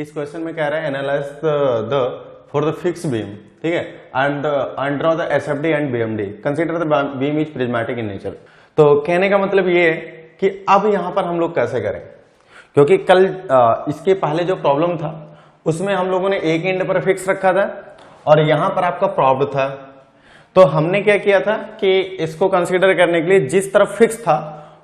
कि इस क्वेश्चन में कह रहा है analyse the for the fix beam, ठीक है, and draw the SFD and BMD, consider the beam is prismatic in nature. तो कहने का मतलब ये है कि अब यहां पर हम लोग कैसे करें, क्योंकि कल इसके पहले जो प्रॉब्लम था उसमें हम लोगों ने एक एंड पर फिक्स रखा था और यहां पर आपका प्रॉब्ड था। तो हमने क्या किया था कि इसको कंसीडर करने के लिए जिस तरफ फिक्स था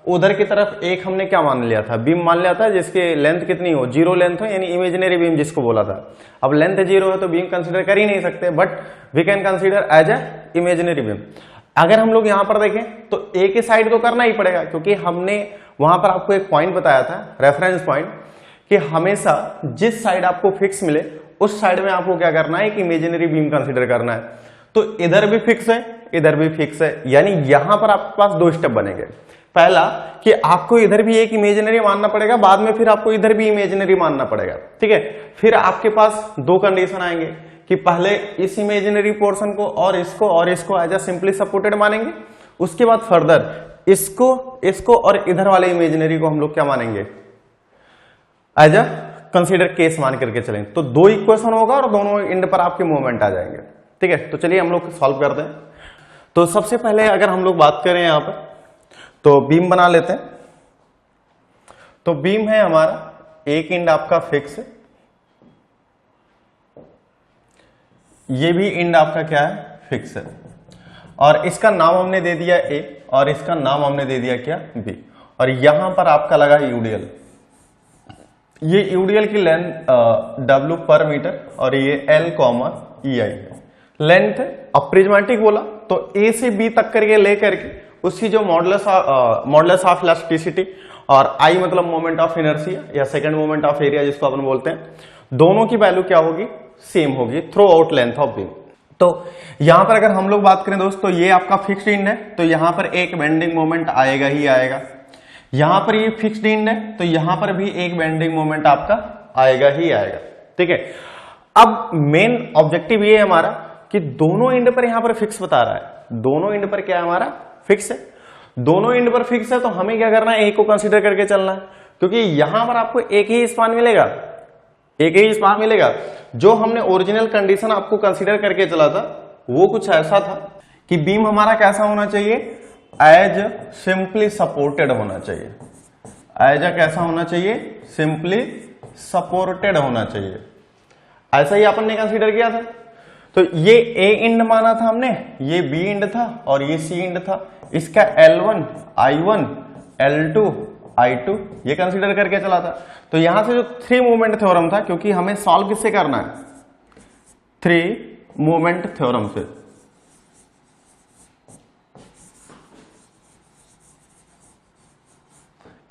उधर की तरफ एक हमने क्या मान लिया था, बीम मान लिया था जिसके लेंथ कितनी हो, 0 लेंथ हो, यानी इमेजिनरी बीम जिसको बोला था। अब लेंथ 0 है तो बीम कंसीडर कर ही नहीं सकते, but we can consider as a imaginary beam. अगर हम लोग यहां पर देखें तो ए के साइड तो करना ही पड़ेगा, क्योंकि हमने वहां पर आपको एक पॉइंट बताया था, रेफरेंस पॉइंट, कि हमेशा जिस साइड आपको फिक्स मिले उस साइड में आपको क्या करना है, एक इमेजिनरी बीम कंसीडर करना है। तो इधर भी फिक्स है, इधर भी फिक्स है, यानी यहां पर आपके पास 2 स्टेप बनेंगे। पहला कि आपको इधर भी एक इमेजिनरी मानना पड़ेगा, बाद में फिर आपको इधर भी इमेजिनरी मानना पड़ेगा, ठीक है। फिर आपके पास 2 कंडीशन आएंगे कि पहले इस इमेजिनरी पोर्शन को और इसको एज अ सिंपली सपोर्टेड मानेंगे, उसके बाद फर्दर इसको और इधर वाले इमेजिनरी को हम लोग क्या मानेंगे, एज अ कंसीडर केस मान करके चलेंगे। तो 2 इक्वेशन होगा और दोनों एंड पर आपके मूवमेंट आ जाएंगे, ठीक है। तो चलिए हम लोग सॉल्व करते हैं। तो सबसे पहले अगर हम लोग बात करें यहां पर तो बीम बना लेते हैं। तो बीम है हमारा, एक एंड आपका फिक्स है, ये भी एंड आपका क्या है, फिक्स है, और इसका नाम हमने दे दिया ए और इसका नाम हमने दे दिया क्या, बी, और यहां पर आपका लगा यूडीएल। ये यूडीएल की लेंथ W पर मीटर और ये L EI लेंथ है। अब प्रिज्मेटिक बोला तो A से B तक करके ले करके उसकी जो मॉडुलस ऑफ इलास्टिसिटी और I मतलब मोमेंट ऑफ इनर्शिया या सेकंड मोमेंट ऑफ एरिया जिसको अपन बोलते हैं, दोनों की वैल्यू क्या होगी, सेम होगी through out length of beam. तो यहां पर अगर हम लोग बात करें दोस्तों, ये आपका फिक्स्ड एंड है तो यहां पर एक बेंडिंग मोमेंट आएगा ही आएगा। यहां पर ये फिक्स्ड एंड है तो यहां पर भी एक बेंडिंग मोमेंट आपका आएगा ही आएगा, ठीक है। अब मेन ऑब्जेक्टिव ये है हमारा कि दोनों एंड पर यहां पर फिक्स बता रहा है, दोनों एंड पर क्या है हमारा, फिक्स है। दोनों एंड पर फिक्स है तो हमें क्या करना है, एक को कंसीडर करके चलना है, क्योंकि यहां पर आपको एक ही स्पान मिलेगा, एक ही स्पान मिलेगा। जो हमने ओरिजिनल कंडीशन आपको कंसीडर करके चला था वो कुछ ऐसा था कि बीम हमारा कैसा होना चाहिए, एज सिंपली सपोर्टेड होना चाहिए, एज कैसा होना चाहिए, सिंपली सपोर्टेड होना चाहिए। ऐसा ही अपन ने कंसीडर किया था। तो ये ए एंड माना था हमने, ये बी एंड था और ये सी एंड था। इसका L1 I1 L2 I2 ये कंसीडर करके चला था। तो यहां से जो 3 मूवमेंट थ्योरम था, क्योंकि हमें सॉल्व किससे करना है, 3 मूवमेंट थ्योरम से।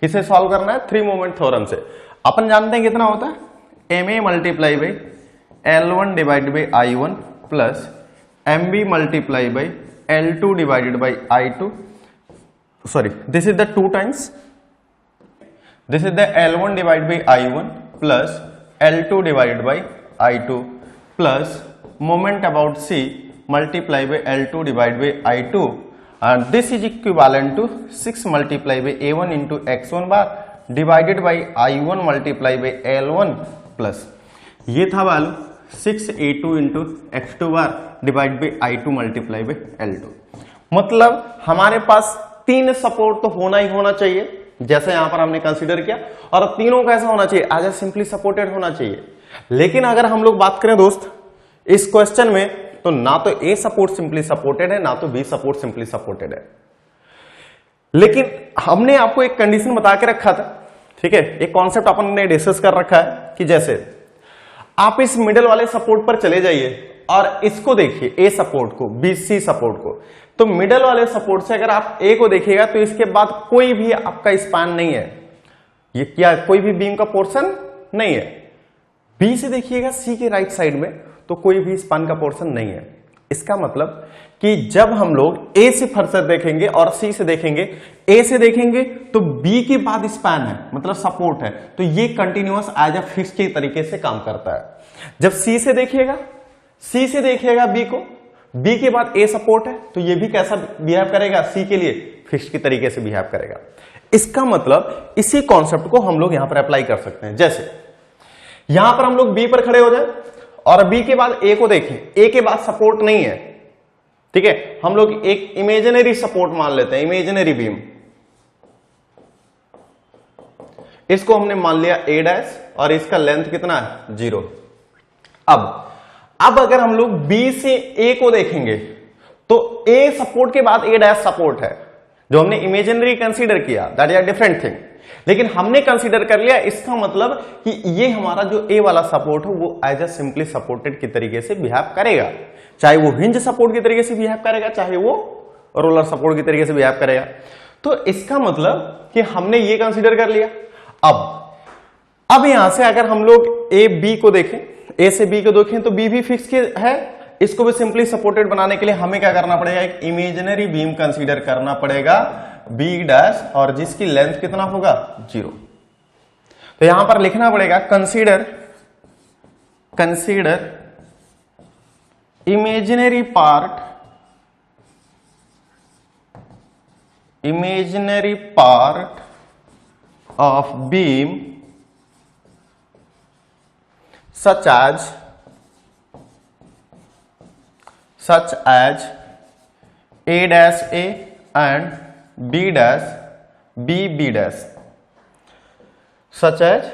किसे सॉल्व करना है, 3 मूवमेंट थ्योरम से। अपन जानते हैं कितना होता है, MA multiply by L1 divided by I1 plus MB multiply by L2 divided by I2, sorry this is the 2 times, this is the L1 divided by I1 plus L2 divided by I2 plus moment about C multiply by L2 divided by I2 and this is equivalent to 6 multiply by A1 into X1 bar divided by I1 multiply by L1 plus ये था value 6A2 into X2 bar divided by I2 multiply by L2। मतलब हमारे पास 3 support तो होना ही होना चाहिए, जैसे यहां पर हमने कंसीडर किया, और तीनों कैसा होना चाहिए, एज ए सिंपली सपोर्टेड होना चाहिए। लेकिन अगर हम लोग बात करें दोस्त इस क्वेश्चन में, तो ना तो ए सपोर्ट सिंपली सपोर्टेड है, ना तो बी सपोर्ट सिंपली सपोर्टेड है। लेकिन हमने आपको एक कंडीशन बता के रखा था, ठीक है, एक कॉन्सेप्ट अपन ने डिस्कस कर रखा है कि जैसे आप इस मिडल वाले सपोर्ट पर चले जाइए और इसको देखिए, ए सपोर्ट को, बी सी सपोर्ट को। तो मिडल वाले सपोर्ट से अगर आप ए को देखिएगा तो इसके बाद कोई भी आपका स्पैन नहीं है, ये क्या कोई भी बीम का पोर्शन नहीं है। बी से देखिएगा सी के राइट साइड में तो कोई भी स्पैन का पोर्शन नहीं है। इसका मतलब कि जब हम लोग ए से फर्दर देखेंगे और सी से देखेंगे, ए से देखेंगे तो बी के बाद स्पैन है, मतलब सपोर्ट है, तो ये कंटिन्यूअस एज अ फिक्स के तरीके से काम करता है। जब सी से देखिएगा बी को, बी के बाद ए सपोर्ट है, तो ये भी कैसा बिहेव करेगा, सी के लिए फिक्स के तरीके से बिहेव करेगा। इसका मतलब इसी कॉन्सेप्ट को हम लोग यहां पर अप्लाई कर सकते हैं। जैसे यहां पर हम लोग बी पर खड़े हो जाए और बी के बाद ए को देखें, ए के बाद सपोर्ट नहीं है, ठीक है, हम लोग एक इमेजिनरी सपोर्ट मान लेते हैं, इमेजिनरी बीम, इसको हमने मान लिया ए डैश और इसका लेंथ कितना है 0। अब अगर हम लोग बी से ए को देखेंगे तो ए सपोर्ट के बाद ए डैश सपोर्ट है, जो हमने इमेजिनरी कंसीडर किया, that is a different thing, लेकिन हमने कंसीडर कर लिया, इसका मतलब कि ये हमारा जो ए वाला सपोर्ट है वो एज अ सिंपली सपोर्टेड की तरीके से बिहेव करेगा, चाहे वो हिंज सपोर्ट की तरीके से बिहेव करेगा, चाहे वो रोलर सपोर्ट की तरीके से बिहेव करेगा। तो इसका मतलब कि हमने ये कंसीडर कर लिया। अब यहां से अगर हम लोग ए बी को देखें, ए से बी को देखें तो बी भी फिक्स है, इसको भी सिंपली सपोर्टेड बनाने के लिए हमें क्या करना पड़ेगा, एक इमेजिनरी बीम कंसीडर करना पड़ेगा बी डैश, और जिसकी लेंथ कितना होगा 0। तो यहां पर लिखना पड़ेगा consider imaginary part of beam such as A dash A and B dash B dash, such as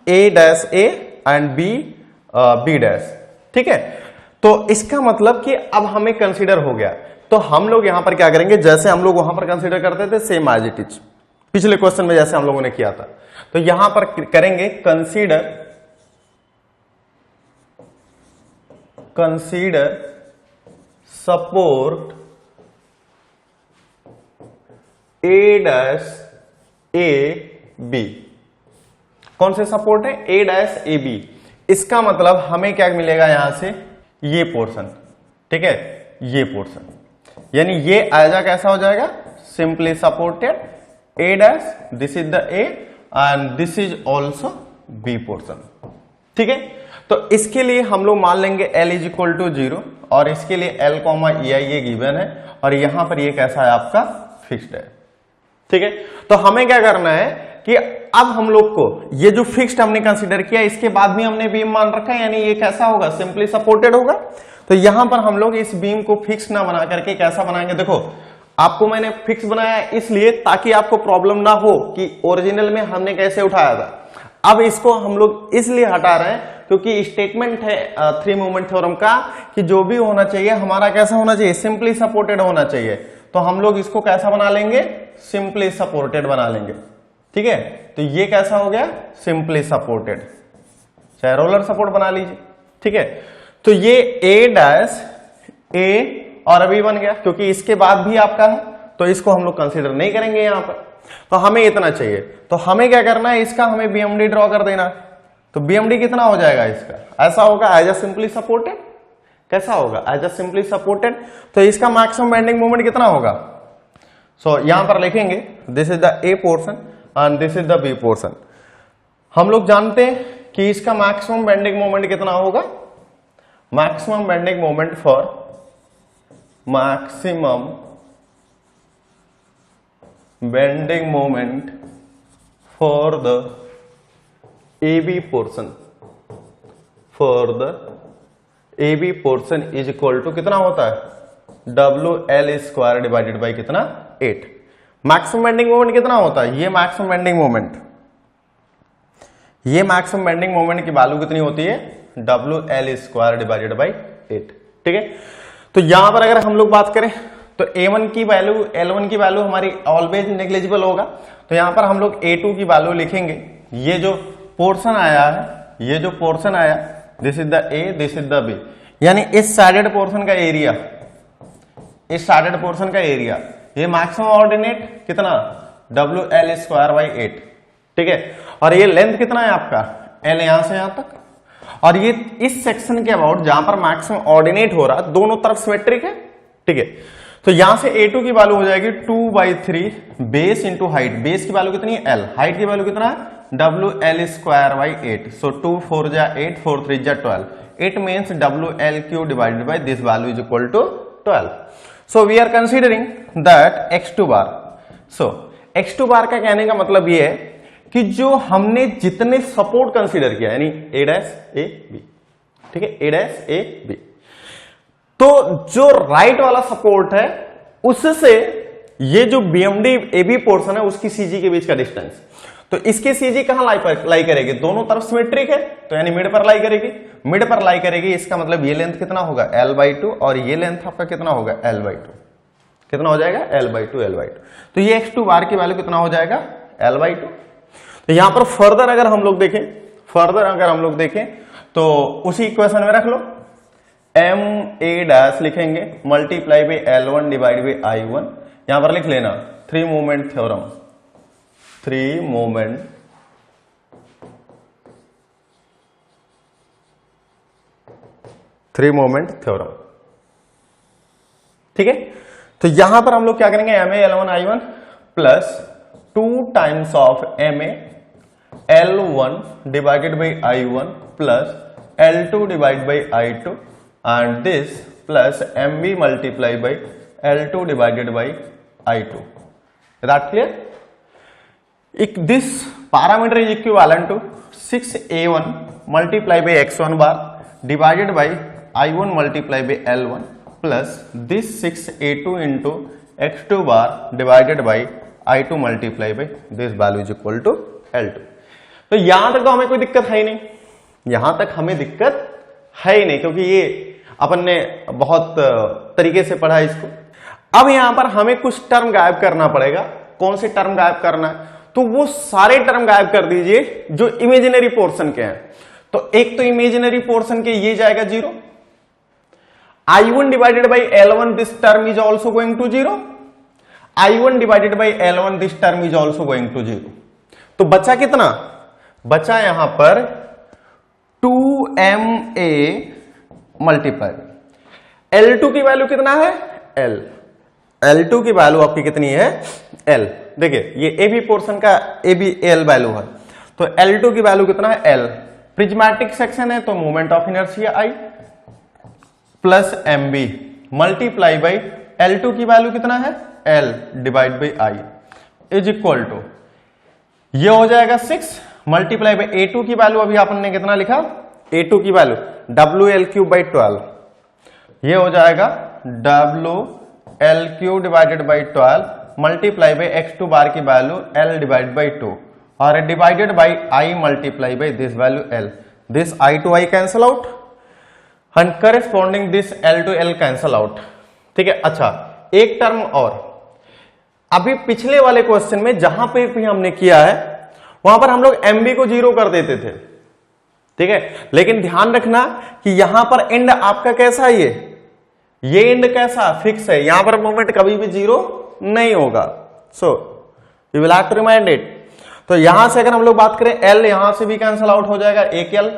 A dash A and B dash, ठीक है। तो इसका मतलब कि अब हमें कंसीडर हो गया, तो हम लोग यहां पर क्या करेंगे, जैसे हम लोग वहां पर कंसीडर करते थे सेम एज इट इज, पिछले क्वेश्चन में जैसे हम लोगों ने किया था, तो यहां पर करेंगे consider support A dash A B. कौन से सपोर्ट है, ए डैश ए बी। इसका मतलब हमें क्या मिलेगा यहां से, ये पोर्शन, ठीक है, ये पोर्शन, यानी ये आएगा कैसा हो जाएगा, simply supported A dash, this is the A and this is also be portion, ठीक है। तो इसके लिए हम लोग मान लेंगे L इज इक्वल टू 0 और इसके लिए L कॉमा EI ये गिवन है और यहां पर ये कैसा है आपका फिक्स्ड है, ठीक है। तो हमें क्या करना है कि अब हम लोग को ये जो फिक्स्ड हमने कंसीडर किया, इसके बाद भी हमने बीम मान रखा है, यानी ये कैसा होगा, सिंपली सपोर्टेड होगा। तो यहां पर हम लोग इस बीम को फिक्स ना बना करके कैसा बनाएंगे, देखो आपको मैंने फिक्स बनाया इसलिए ताकि आपको प्रॉब्लम ना हो कि ओरिजिनल में हमने कैसे उठाया था। अब इसको हम लोग इसलिए हटा रहे हैं क्योंकि स्टेटमेंट है 3 मूवमेंट थ्योरम का कि जो भी होना चाहिए हमारा कैसा होना चाहिए, सिंपली सपोर्टेड होना चाहिए। तो हम लोग इसको कैसा बना लेंगे, सिंपली सपोर्टेड बना लेंगे, ठीक है। तो ये कैसा हो गया, सिंपली सपोर्टेड, चाहे रोलर सपोर्ट बना लीजिए, ठीक है। तो ये ए डैश ए और अभी बन गया, क्योंकि इसके बाद भी आपका है तो इसको हम लोग कंसीडर नहीं करेंगे यहां पर। तो हमें इतना चाहिए, तो हमें क्या करना है, इसका हमें बीएमडी ड्रॉ कर देना। तो बीएमडी कितना हो जाएगा इसका, ऐसा होगा एज अ सिंपली सपोर्टेड, कैसा होगा, एज अ सिंपली सपोर्टेड। तो इसका मैक्सिमम बेंडिंग मोमेंट कितना होगा, सो यहां पर लिखेंगे this is the A portion and this is the B portion. हम लोग जानते हैं कि इसका मैक्सिमम बेंडिंग मोमेंट कितना होगा, maximum bending moment for maximum bending moment for the AB portion, is equal to कितना होता है, WL स्क्वायर डिवाइडेड बाई कितना 8। मैक्सिमम बेंडिंग मोमेंट कितना होता है, ये मैक्सिमम बेंडिंग मोमेंट की वैल्यू कितनी होती है, WL स्क्वायर डिवाइडेड बाई 8, ठीक है। तो यहां पर अगर हम लोग बात करें तो A1 की वैल्यू, L1 की वैल्यू हमारी ऑलवेज नेग्लिजिबल होगा। तो यहां पर हम लोग A2 की वैल्यू लिखेंगे, ये जो पोर्शन आया है, ये जो पोर्शन आया, this is the A, this is the B, यानी इस साइडेड पोर्शन का एरिया, इस साइडेड पोर्शन का एरिया, ये मैक्सिमम ऑर्डिनेट कितना, WL स्क्वायर बाई 8, ठीक है। और ये लेंथ कितना है आपका, L यहां से यहां तक, और ये इस सेक्शन के अबाउट जहां पर मैक्सिमम ऑर्डिनेट हो रहा, दोनों तरफ सिमेट्रिक है, ठीक है। तो यहां से A2 की वैल्यू हो जाएगी 2/3 बेस इंटू हाइट, बेस की वैल्यू कितनी है L, हाइट की वैल्यू कितना है WL स्क्वायर बाई 8, सो 2 4 जा 8, 4 3 जा 12, it means WL cube divided by this value is equal to 12। So we are considering that x2 bar, so x2 bar का कहने का मतलब ये है कि जो हमने जितने सपोर्ट कंसीडर किया यानी ए डैश ए बी, ठीक है, ए डैश ए बी, तो जो राइट वाला सपोर्ट है उससे ये जो बीएमडी ए बी पोर्शन है उसकी सीजी के बीच का डिस्टेंस, तो इसकी सीजी कहां लाई करेगी, दोनों तरफ सिमेट्रिक है तो यानी मिड पर लाई करेगी, मिड पर लाई करेगी, इसका मतलब ये लेंथ कितना होगा l/2 और ये लेंथ आपका कितना होगा l/2, कितना हो जाएगा l/2 तो ये x2 बार की वैल्यू कितना हो जाएगा l/2। तो यहां पर फर्दर अगर हम लोग देखें तो उसी इक्वेशन में रख लो एम ए डैश लिखेंगे multiply by L1 divide by I1, यहां पर लिख लेना थ्री मोमेंट थ्योरम ठीक है। तो यहां पर हम लोग क्या करेंगे M A L1 I1 plus 2 times of M A L1 divided by I1 plus L2 divide by I2 and this plus MB multiply by L2 divided by I2. Is that clear? This parameter is equivalent to 6A1 multiply by X1 bar divided by I1 multiply by L1 plus this 6A2 into X2 bar divided by I2 multiply by this value is equal to L2. तो यहां तक तो हमें कोई दिक्कत है ही नहीं, यहां तक हमें दिक्कत है ही नहीं क्योंकि ये अपन ने बहुत तरीके से पढ़ा इसको। अब यहां पर हमें कुछ टर्म गायब करना पड़ेगा। कौन से टर्म गायब करना है, तो वो सारे टर्म गायब कर दीजिए जो इमेजिनरी पोर्शन के हैं। तो एक तो इमेजिनरी पोर्शन के ये जाएगा 0, I1 divided by L1 this term is also going to 0, I1 divided by L1 this term is also going to 0। तो बचा कितना, बचा यहां पर 2MA मल्टीप्लाई L2 की वैल्यू कितना है L2 की वैल्यू आपकी कितनी है L। देखिए ये ए बी पोर्शन का ए बी एल वैल्यू है, तो L2 की वैल्यू कितना है L। प्रिज्मेटिक सेक्शन है तो moment of inertia I plus MB multiply by L2 की वैल्यू कितना है L divide by I is equal to ये हो जाएगा 6 मल्टीप्लाई बाई A2 की वैल्यू अभी आपने कितना लिखा, A2 की वैल्यू WL3/12, ये हो जाएगा WL3 divided by 12 multiply by X2 बार की वैल्यू L डिवाइड बाई 2 और divided by I multiply by this value L। This I to I cancel out and corresponding this L to L cancel out. ठीक है, अच्छा एक term और, अभी पिछले वाले क्वेश्चन में जहां पे भी हमने किया है वहां पर हम लोग MB को 0 कर देते थे, ठीक है, लेकिन ध्यान रखना कि यहां पर एंड आपका कैसा है, ये एंड कैसा फिक्स है, यहां पर मोमेंट कभी भी 0 नहीं होगा। So you will have to remind it. तो यहां से अगर हम लोग बात करें L यहां से भी कैंसल आउट हो जाएगा, एक L,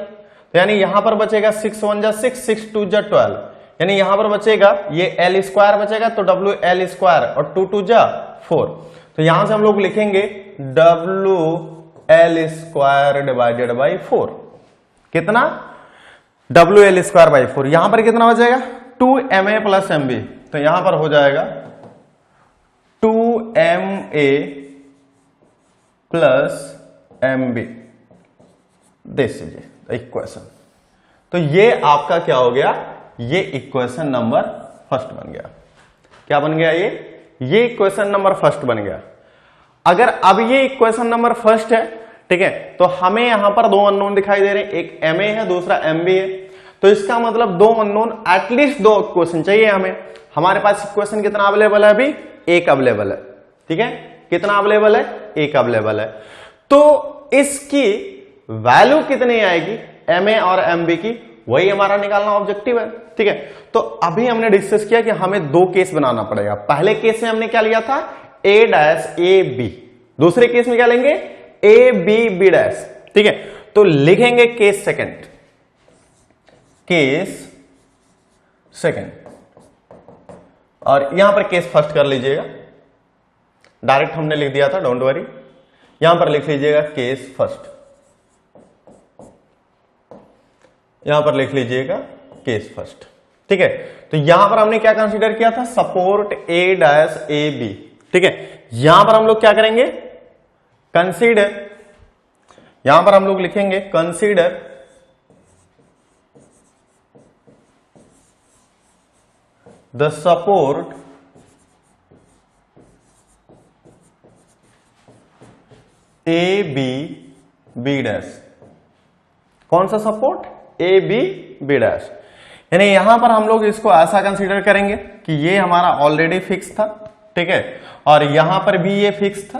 तो यानी यहां पर बचेगा 6 1 जा 6 6 2 जा 12, यानी यहां पर बचेगा ये L स्क्वायर बचेगा तो WL स्क्वायर और 2 2 जा 4, तो यहां से हम लोग लिखेंगे WL स्क्वायर डिवाइडेड बाई 4, कितना WL स्क्वायर बाई 4। यहां पर कितना बचेगा 2MA प्लस MB, तो यहां पर हो जाएगा 2MA plus MB, this is equation. तो ये आपका क्या हो गया, ये इक्वेशन नंबर फर्स्ट बन गया। क्या बन गया, ये इक्वेशन नंबर फर्स्ट बन गया। अगर अब ये इक्वेशन नंबर फर्स्ट है, ठीक है, तो हमें यहां पर दो अननोन दिखाई दे रहे हैं, एक MA है दूसरा MB है, तो इसका मतलब दो अननोन एटलीस्ट दो इक्वेशन चाहिए हमें। हमारे पास इक्वेशन कितना अवेलेबल है, अभी एक अवेलेबल है, ठीक है, कितना अवेलेबल है, एक अवेलेबल है। तो इसकी वैल्यू कितनी आएगी MA और MB की, वही हमारा निकालना ऑब्जेक्टिव है, ठीक है। तो अभी हमने डिस्कस किया कि हमें दो केस बनाना पड़ेगा। पहले केस में हमने क्या लिया था A', दूसरे केस में क्या लेंगे AB', ठीक है। तो लिखेंगे केस सेकंड और यहां पर केस फर्स्ट कर लीजिएगा, डायरेक्ट हमने लिख दिया था, डोंट वरी, यहां पर लिख लीजिएगा केस फर्स्ट, यहां पर लिख लीजिएगा केस फर्स्ट, ठीक है। तो यहां पर हमने क्या कंसीडर किया था, सपोर्ट A', AB, ठीक है। यहां पर हम लोग क्या करेंगे, कंसीडर यहां पर हम लोग लिखेंगे consider the support A B B dash. कौन सा support? A B B dash. यानी यहां पर हम लोग इसको ऐसा कंसीडर करेंगे कि ये हमारा ऑलरेडी फिक्स था, ठीक है, और यहां पर भी ये फिक्स था,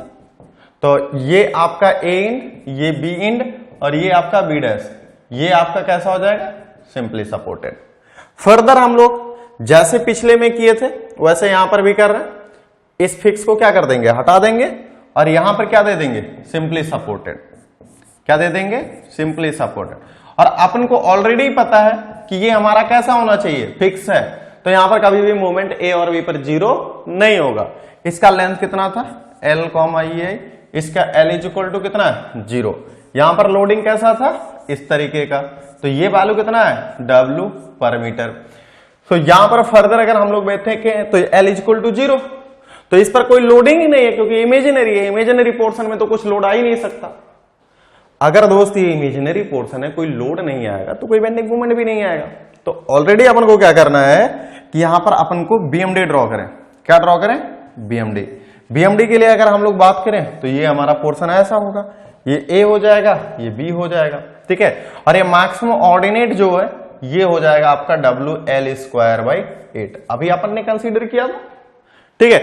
तो ये आपका ए इंड, ये बी इंड और ये आपका बी डैश, ये आपका कैसा हो जाएगा? Simply supported. फर्दर हम लोग जैसे पिछले में किए थे वैसे यहां पर भी कर रहे हैं, इस फिक्स को क्या कर देंगे? हटा देंगे और यहां पर क्या दे देंगे? Simply supported. क्या दे देंगे? Simply supported. और अपन को ऑलरेडी पता है कि ये हमारा कैसा होना चाहिए? फिक्स है, तो यहां पर कभी भी मूवमेंट ए और बी पर जीरो नहीं होगा। इसका लेंथ कितना था? एल कॉमा ई, इसका एल इज इक्वल टू कितना है? जीरो। यहां पर लोडिंग कैसा था? इस तरीके का, तो ये वैल्यू कितना है? डब्ल्यू पर मीटर। तो यहां पर फर्दर अगर हम लोग देखें तो L is equal to zero, तो इस पर कोई लोडिंग ही नहीं है क्योंकि इमेजिनरी है। इमेजिनरी पोर्शन में तो कुछ लोड आ ही नहीं सकता। अगर दोस्त ये इमेजिनरी पोर्शन है, कोई लोड नहीं आएगा तो कोई बेंडिंग मूवमेंट भी नहीं आएगा। तो ऑलरेडी अपन को क्या करना है कि यहां पर अपन को बीएमडी ड्रॉ करें। क्या ड्रॉ करें? बीएमडी। बीएमडी के लिए अगर हम लोग बात करें तो ये हमारा पोर्शन ऐसा होगा, ये ए हो जाएगा, ये बी हो जाएगा, ठीक है, और ये मैक्सिमम ऑर्डिनेट जो है ये हो जाएगा आपका डब्ल्यू एल स्क्वायर बाई 8। अभी अपन ने कंसीडर किया था, ठीक है।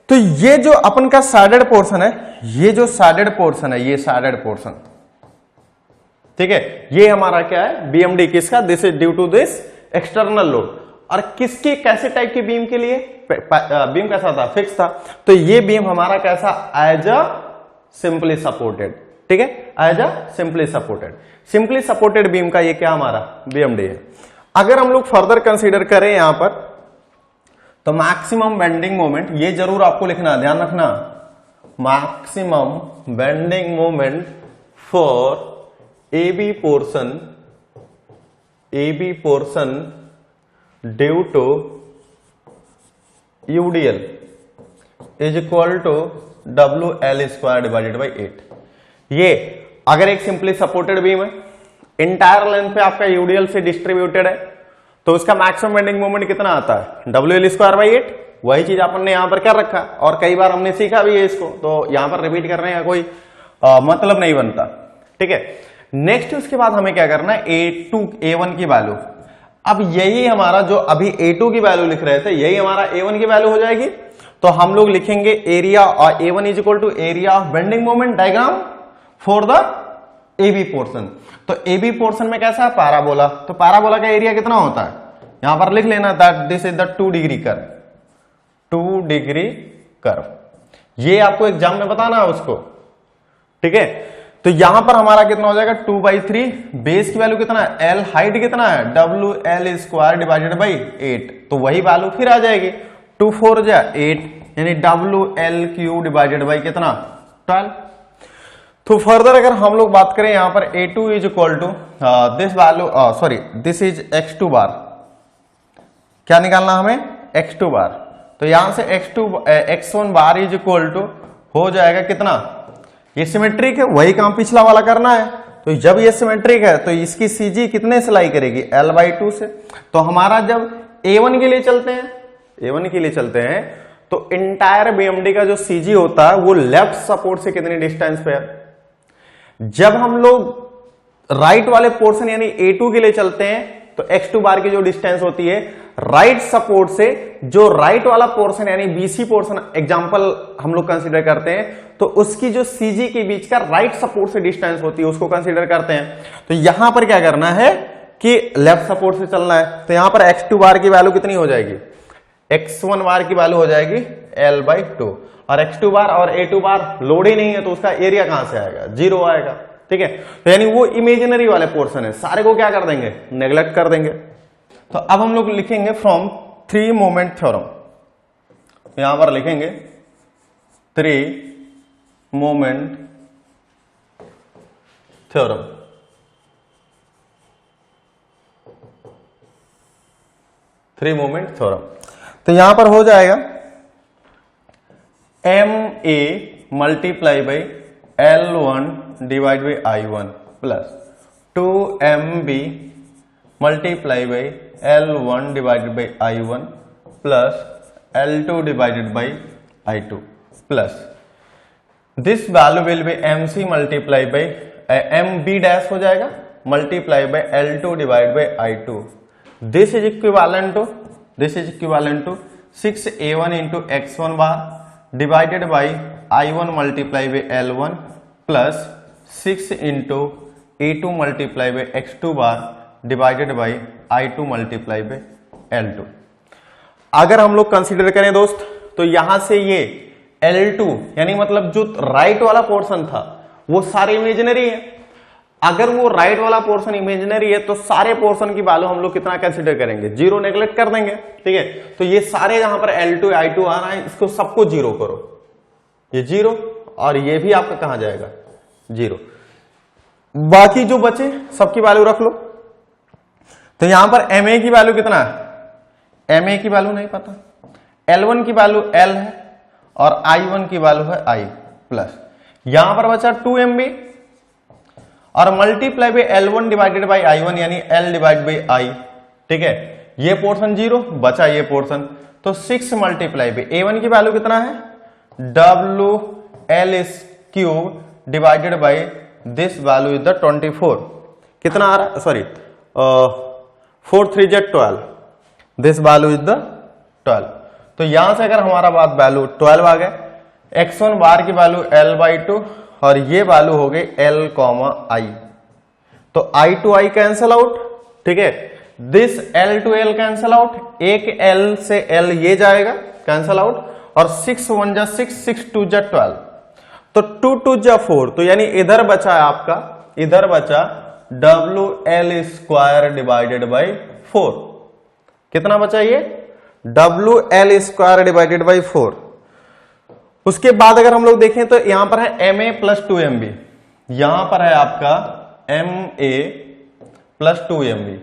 तो ये जो अपन का सैडेड पोर्शन है, ये जो सैडेड पोर्शन है, ये सैडेड पोर्शन, ठीक है, ये हमारा क्या है? बीएमडी। किसका? This is due to this external load. और किसकी, कैसे टाइप की बीम के लिए? बीम कैसा था? फिक्स था। तो ये बीम हमारा कैसा? एज अ सिंपली सपोर्टेड, ठीक है, as a simply supported. Simply supported beam का ये क्या हमारा? बीएमडी है। अगर हम लोग फर्दर कंसीडर करें यहां पर तो मैक्सिमम बेंडिंग मोमेंट, ये जरूर आपको लिखना, ध्यान रखना, maximum bending moment for AB portion due to UDL is equal to WL square divided by 8। ये अगर एक सिंपली सपोर्टेड बीम है, इंटायर लेंथ पे आपका UDL से डिस्ट्रीब्यूटेड है, तो उसका मैक्सिमम बेंडिंग मोमेंट कितना आता है? WL square by 8। वही चीज अपन ने यहां पर कर रखा और कई बार हमने सीखा भी है इसको, तो यहां पर रिपीट करने का कोई मतलब नहीं बनता, ठीक है। नेक्स्ट उसके बाद हमें क्या करना है? A2 A1 की वैल्यू। अब यही हमारा जो अभी A2 की वैल्यू लिख रहे थे, यही हमारा A1 की वैल्यू हो जाएगी। तो हम लोग लिखेंगे एरिया, और A1 is equal to area of bending moment diagram for the AB portion. तो AB पोर्शन में कैसा है? पैराबोला। तो पैराबोला का एरिया कितना होता है? यहां पर लिख लेना, that this is the 2 degree curve. 2 degree curve, ये आपको एग्जाम में बताना है उसको, ठीक है। तो यहां पर हमारा कितना हो जाएगा? 2/3। बेस की वैल्यू कितना है? L। हाइट कितना है? WL square divided by 8। तो वही वैल्यू फिर आ जाएगी, 2 4 जा 8, यानी WL क्यूब डिवाइडेड बाई कितना? 12। तो फर्दर अगर हम लोग बात करें यहां पर A2 is equal to this value, sorry, this is x2 bar. क्या निकालना हमें? x2 बार। तो यहां से x1 bar is equal to हो जाएगा कितना? ये सिमेट्रिक है, वही काम पिछला वाला करना है। तो जब ये सिमेट्रिक है तो इसकी सीजी कितने से लाई करेगी? L/2 से। तो हमारा जब A1 के लिए चलते हैं, A1 के लिए चलते हैं, तो इंटायर बीएमडी का जो सीजी होता है वो लेफ्ट सपोर्ट से कितनी डिस्टेंस पे है? जब हम लोग राइट वाले पोर्शन यानी A2 के लिए चलते हैं तो x2 बार की जो डिस्टेंस होती है राइट सपोर्ट से, जो राइट वाला पोर्शन यानी BC पोर्शन एग्जांपल हम लोग कंसीडर करते हैं, तो उसकी जो CG के बीच का राइट सपोर्ट से डिस्टेंस होती है उसको कंसीडर करते हैं। तो यहां पर क्या करना है कि लेफ्ट सपोर्ट से चलना है। तो यहां पर x2 बार की वैल्यू कितनी हो जाएगी? x1 बार की वैल्यू हो जाएगी L/2, और x2 बार और A2 बार लोड ही नहीं है तो उसका एरिया कहां से आएगा? 0 आएगा, ठीक है। तो यानी वो इमेजिनरी वाले पोर्शन है, सारे को क्या कर देंगे? नेग्लेक्ट कर देंगे। तो अब हम लोग लिखेंगे फ्रॉम 3 मोमेंट थ्योरम। यहां पर लिखेंगे 3 moment theorem. Three moment theorem. तो यहां पर हो जाएगा MA multiply by L1 divide by I1 plus 2MB multiply by L1 divided by I1 plus L2 divided by I2 plus this value will be MC multiply by MB dash हो जाएगा multiply by L2 divide by I2. This is equivalent to 6A1 into x1 bar divided by I1 multiply by L1 plus 6 into A2 multiply by x2 bar divided by I2 multiply by L2. अगर हम लोग consider करें दोस्त तो यहां से ये L2 यानी मतलब जो राइट वाला पोर्शन था वो सारे इमेजिनरी है. अगर वो राइट वाला पोर्शन इमेजिनरी है तो सारे पोर्शन की वैल्यू हम लोग कितना कंसीडर करेंगे, जीरो नेग्लेक्ट कर देंगे. ठीक है, तो ये सारे जहां पर L2 I2 आ रहा है इसको सबको जीरो करो, ये जीरो और ये भी आपका कहां जाएगा जीरो. बाकी जो बचे सबकी वैल्यू रख लो. तो यहां पर MA की वैल्यू कितना है, MA की वैल्यू नहीं पता, L1 की वैल्यू L है और I1 की वैल्यू है I प्लस यहां पर बचा 2MB और multiply by L1 divided by I1 यानी L डिवाइड बाई I. ठीक है, ये पोर्शन जीरो बचा ये पोर्शन, तो 6 मल्टीप्लाई बाई A1 की वैल्यू कितना है WL cube divided by this value is the 24. कितना आ रहा है, sorry 4 3 × 12, this value is the 12. तो यहां से अगर हमारा बात वैल्यू 12 आ गए, x1 बार की वैल्यू L/2 और ये वैल्यू हो गई L, I. तो I to I cancel out. ठीक है, this L to L cancel out, एक L से L ये जाएगा कैंसल आउट और 6 1 जा 6 6 2 जा 12, तो 2 2 जा 4. तो यानी इधर बचा है आपका, इधर बचा WL² डिवाइडेड बाई 4. कितना बचा ये WL² डिवाइडेड बाई 4. उसके बाद अगर हम लोग देखें तो यहां पर है MA प्लस 2MB, यहां पर है आपका MA प्लस 2MB.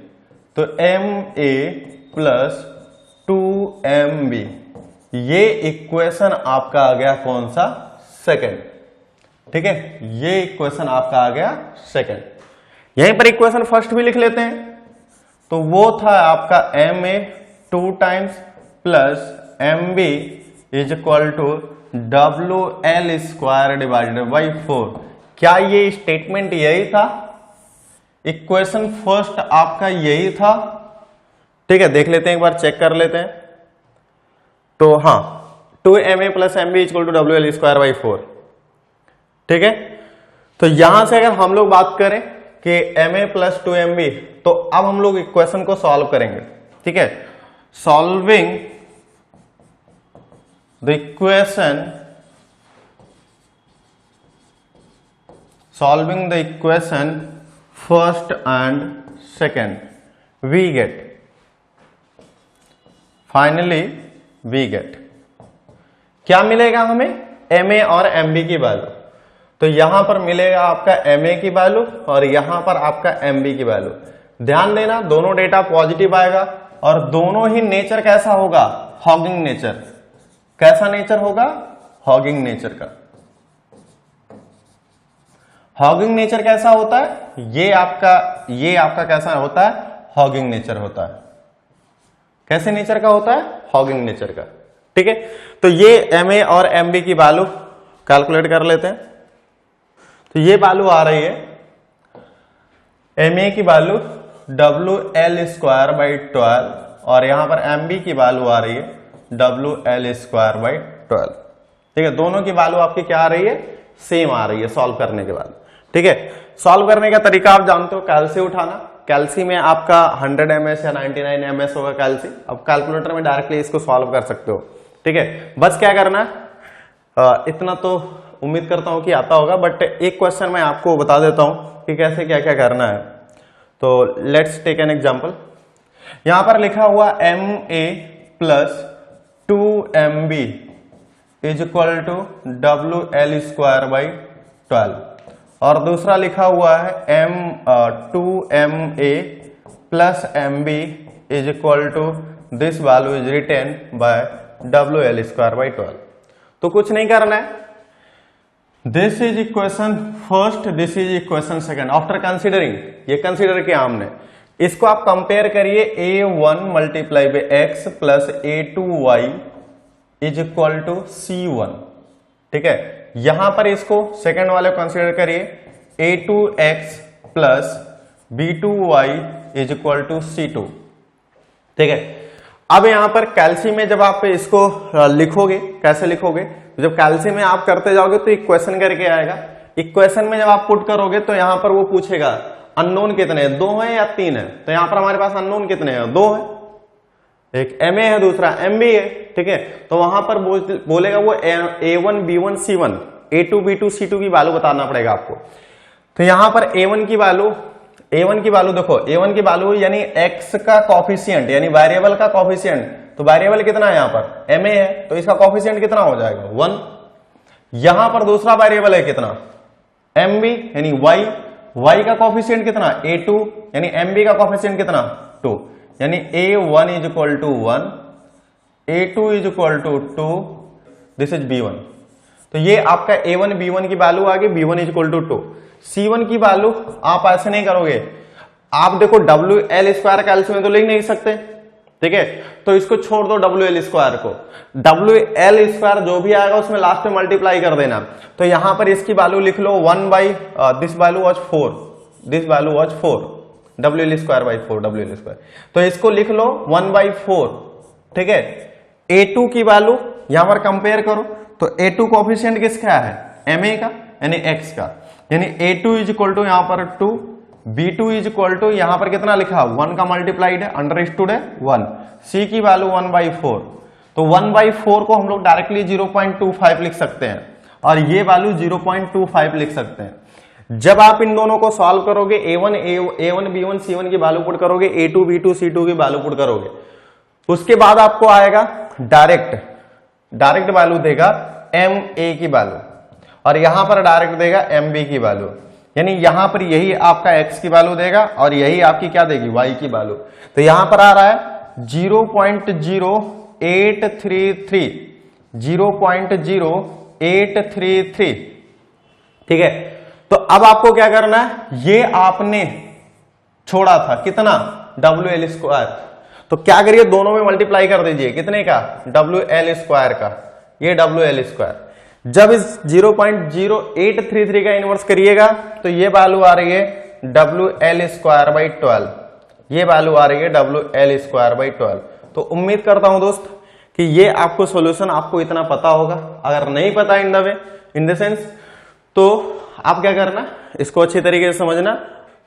तो MA प्लस 2MB ये इक्वेशन आपका आ गया कौन सा, सेकंड. ठीक है, ये इक्वेशन आपका आ गया सेकंड. यहीं पर इक्वेशन फर्स्ट भी लिख लेते हैं. तो वो था आपका MA 2 times plus MB is equal to WL² divided by 4. क्या ये स्टेटमेंट यही था, इक्वेशन फर्स्ट आपका यही था. ठीक है, देख लेते हैं एक बार, चेक कर लेते हैं. तो हाँ, 2MA plus MB equal to WL² by 4. ठीक है, तो यहां से अगर हम लोग बात करें कि MA प्लस 2MB, तो अब हम लोग इक्वेशन को सॉल्व करेंगे. ठीक है, solving the equation, solving the equation first and second, we get, finally we get क्या मिलेगा हमें, MA और MB की वैल्यू. तो यहां पर मिलेगा आपका MA की वैल्यू और यहां पर आपका MB की वैल्यू. ध्यान देना दोनों डेटा पॉजिटिव आएगा और दोनों ही नेचर कैसा होगा, हॉगिंग नेचर. कैसा नेचर होगा, हॉगिंग नेचर का. हॉगिंग नेचर कैसा होता है, ये आपका कैसा होता है, हॉगिंग नेचर होता है. कैसे नेचर का होता है, हॉगिंग नेचर का. ठीक है, तो ये MA और MB की वैल्यू कैलकुलेट कर लेते हैं. तो ये वैल्यू आ रही है, MA की वैल्यू WL² बाई 12 और यहां पर MB की वैल्यू आ रही है WL² बाई 12. ठीक है, दोनों की वैल्यू आपकी क्या आ रही है, सेम आ रही है सॉल्व करने के बाद. ठीक है, सॉल्व करने का तरीका आप जानते हो, कैल्सी उठाना. कैल्सी में आपका 100 ms या 99 ms होगा कैल्सी. अब कैलकुलेटर में डायरेक्टली इसको सॉल्व कर सकते हो. ठीक है, बस क्या करना है, इतना तो उम्मीद करता हूं कि आता होगा, बट एक क्वेश्चन मैं आपको बता देता हूं कि कैसे क्या क्या करना है. तो लेट्स टेक एन एग्जांपल. यहां पर लिखा हुआ MA plus 2MB is equal to WL² by 12 और दूसरा लिखा हुआ है 2MA plus MB is equal to this value is written by WL² by 12. तो कुछ नहीं करना है, this is equation first, this is equation second. After considering, ये कंसिडर किया हमने, इसको आप कंपेयर करिए a1 multiply by X plus a2y is equal to c1। ठीक है, यहां पर इसको सेकंड वाले को कंसिडर करिए a2x plus b2y is equal to c2। ठीक है, अब यहां पर कैल्सी में जब आप इसको लिखोगे, कैसे लिखोगे, जब कैल्सी में आप करते जाओगे तो इक्वेशन करके आएगा। इक्वेशन में जब आप पुट करोगे तो यहां पर वो पूछेगा अननोन कितने हैं, 2 है या 3 है। तो यहां पर हमारे पास अननोन कितने हैं, 2 है, एक MA है दूसरा MB है। ठीक है, तो वहां पर बोलेगा वो A1 B1 C1 A2 B2 C2 की वैल्यू बताना पड़ेगा आपको। तो यहां पर A1 की वैल्यू देखो, A1 की वैल्यू यानी x का कॉफिशिएंट यानी वेरिएबल का कॉफिशिएंट। तो वेरिएबल कितना है यहाँ पर, MA है, तो इसका कॉफिशिएंट कितना हो जाएगा 1। यहां पर दूसरा वेरिएबल है कितना, MB यानी y का कॉफिशिएंट कितना A2 यानी MB का कॉफिशिएंट कितना 2, यानी A1 is equal to 1, A2 is equal to 2, this is B1। तो ये आपका A1 B1 की वैल्यू आ गई, B1 is equal to 2। C1 की वैल्यू आप ऐसे नहीं करोगे, आप देखो WL स्क्वायर कैल्सी में तो लिख नहीं सकते। ठीक है, तो इसको छोड़ दो WL स्क्वायर को, WL स्क्वायर जो भी आएगा उसमें लास्ट में मल्टीप्लाई कर देना। तो यहां पर इसकी वैल्यू लिख लो 1 by this value was 4, this value was 4, WL square by 4 WL square. तो इसको लिख लो 1 बाई 4। ठीक है, A2 की वैल्यू यहां पर कंपेयर करो, तो A2 कोफिशिएंट किसका है, MA का यानी x का, यानी A2 इज इक्वल टू यहां पर 2, B2 इज इक्वल टू यहां पर कितना लिखा 1 का मल्टीप्लाइड है, अंडरस्टूड है 1, C की वैल्यू 1 बाई 4। तो 1 बाई 4 को हम लोग डायरेक्टली 0.25 लिख सकते हैं और ये वैल्यू 0.25 लिख सकते हैं। जब आप इन दोनों को सॉल्व करोगे A1 B1 C1 की वैल्यू पुट करोगे, A2 B2 C2 की वैल्यू पुट करोगे, उसके बाद आपको आएगा डायरेक्ट वैल्यू देगा MA की वैल्यू और यहां पर डायरेक्ट देगा MB की वैल्यू, यानी यहां पर यही आपका x की वैल्यू देगा और यही आपकी क्या देगी y की वैल्यू। तो यहां पर आ रहा है 0.0833। ठीक है, तो अब आपको क्या करना है, ये आपने छोड़ा था कितना WL स्क्वायर, तो क्या करिए दोनों में मल्टीप्लाई कर दीजिए, कितने का WL स्क्वायर का, ये WL स्क्वायर। जब इस 0.0833 का इनवर्स करिएगा तो ये वैल्यू आ रही है WL स्क्वायर बाई 12, ये वैल्यू आ रही है WL स्क्वायर बाई 12। तो उम्मीद करता हूं दोस्त कि ये आपको सॉल्यूशन आपको इतना पता होगा। अगर नहीं पता इन द सेंस तो आप क्या करना, इसको अच्छी तरीके से समझना।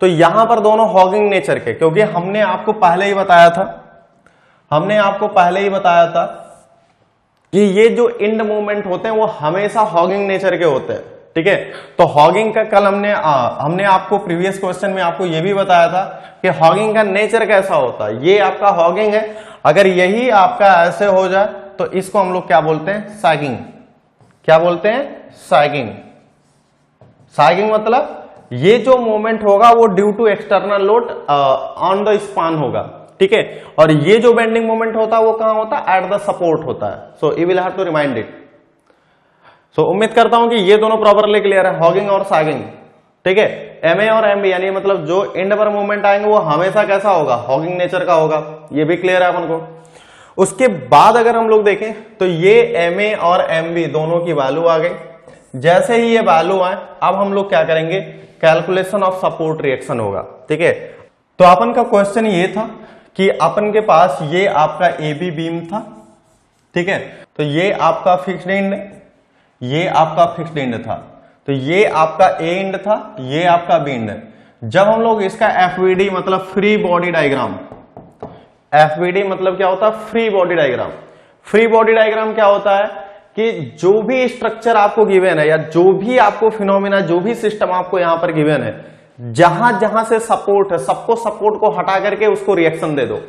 तो यहां पर दोनों हॉगिंग नेचर के, क्योंकि हमने आपको पहले ही बताया था कि ये जो इंड मूवमेंट होते हैं वो हमेशा हॉगिंग नेचर के होते हैं। ठीक है, तो हॉगिंग का कल हमने आपको प्रीवियस क्वेश्चन में आपको ये भी बताया था कि हॉगिंग का नेचर कैसा होता है। ये आपका हॉगिंग है, अगर यही आपका ऐसे हो जाए तो इसको हम लोग क्या बोलते हैं, सैगिंग। क्या बोलते हैं, सैगिंग। सैगिंग मतलब ये जो मूवमेंट होगा वो due to external load on the span होगा। ठीक है, और ये जो बेंडिंग मोमेंट होता है वो कहां होता है, एट द सपोर्ट होता है। So you will have to remind it. So उम्मीद करता हूं कि ये दोनों प्रॉपरली क्लियर है, हॉगिंग और सैगिंग। ठीक है, MA और MB यानी मतलब जो एंड पर मूवमेंट आएंगे वो हमेशा कैसा होगा, हॉगिंग नेचर का होगा, ये भी क्लियर है अपन को। उसके बाद अगर हम लोग देखें तो ये MA और MB दोनों की वैल्यू आ गई। जैसे ही ये वैल्यू आए अब हम लोग क्या करेंगे, कैलकुलेशन ऑफ सपोर्ट रिएक्शन होगा। ठीक है, तो अपन का क्वेश्चन ये था कि अपन के पास ये आपका AB बीम था। ठीक है, तो ये आपका फिक्स्ड एंड है, ये आपका फिक्स्ड एंड था, तो ये आपका A एंड था, ये आपका B एंड है। जब हम लोग इसका FBD मतलब फ्री बॉडी डायग्राम, FBD मतलब क्या होता है, free body diagram. Free body diagram क्या होता है कि जो भी स्ट्रक्चर आपको गिवन है या जो भी आपको फिनोमिना, जो भी सिस्टम आपको यहां पर गिवन है, जहां जहां से सपोर्ट है सबको सपोर्ट को हटा करके उसको रिएक्शन दे दो।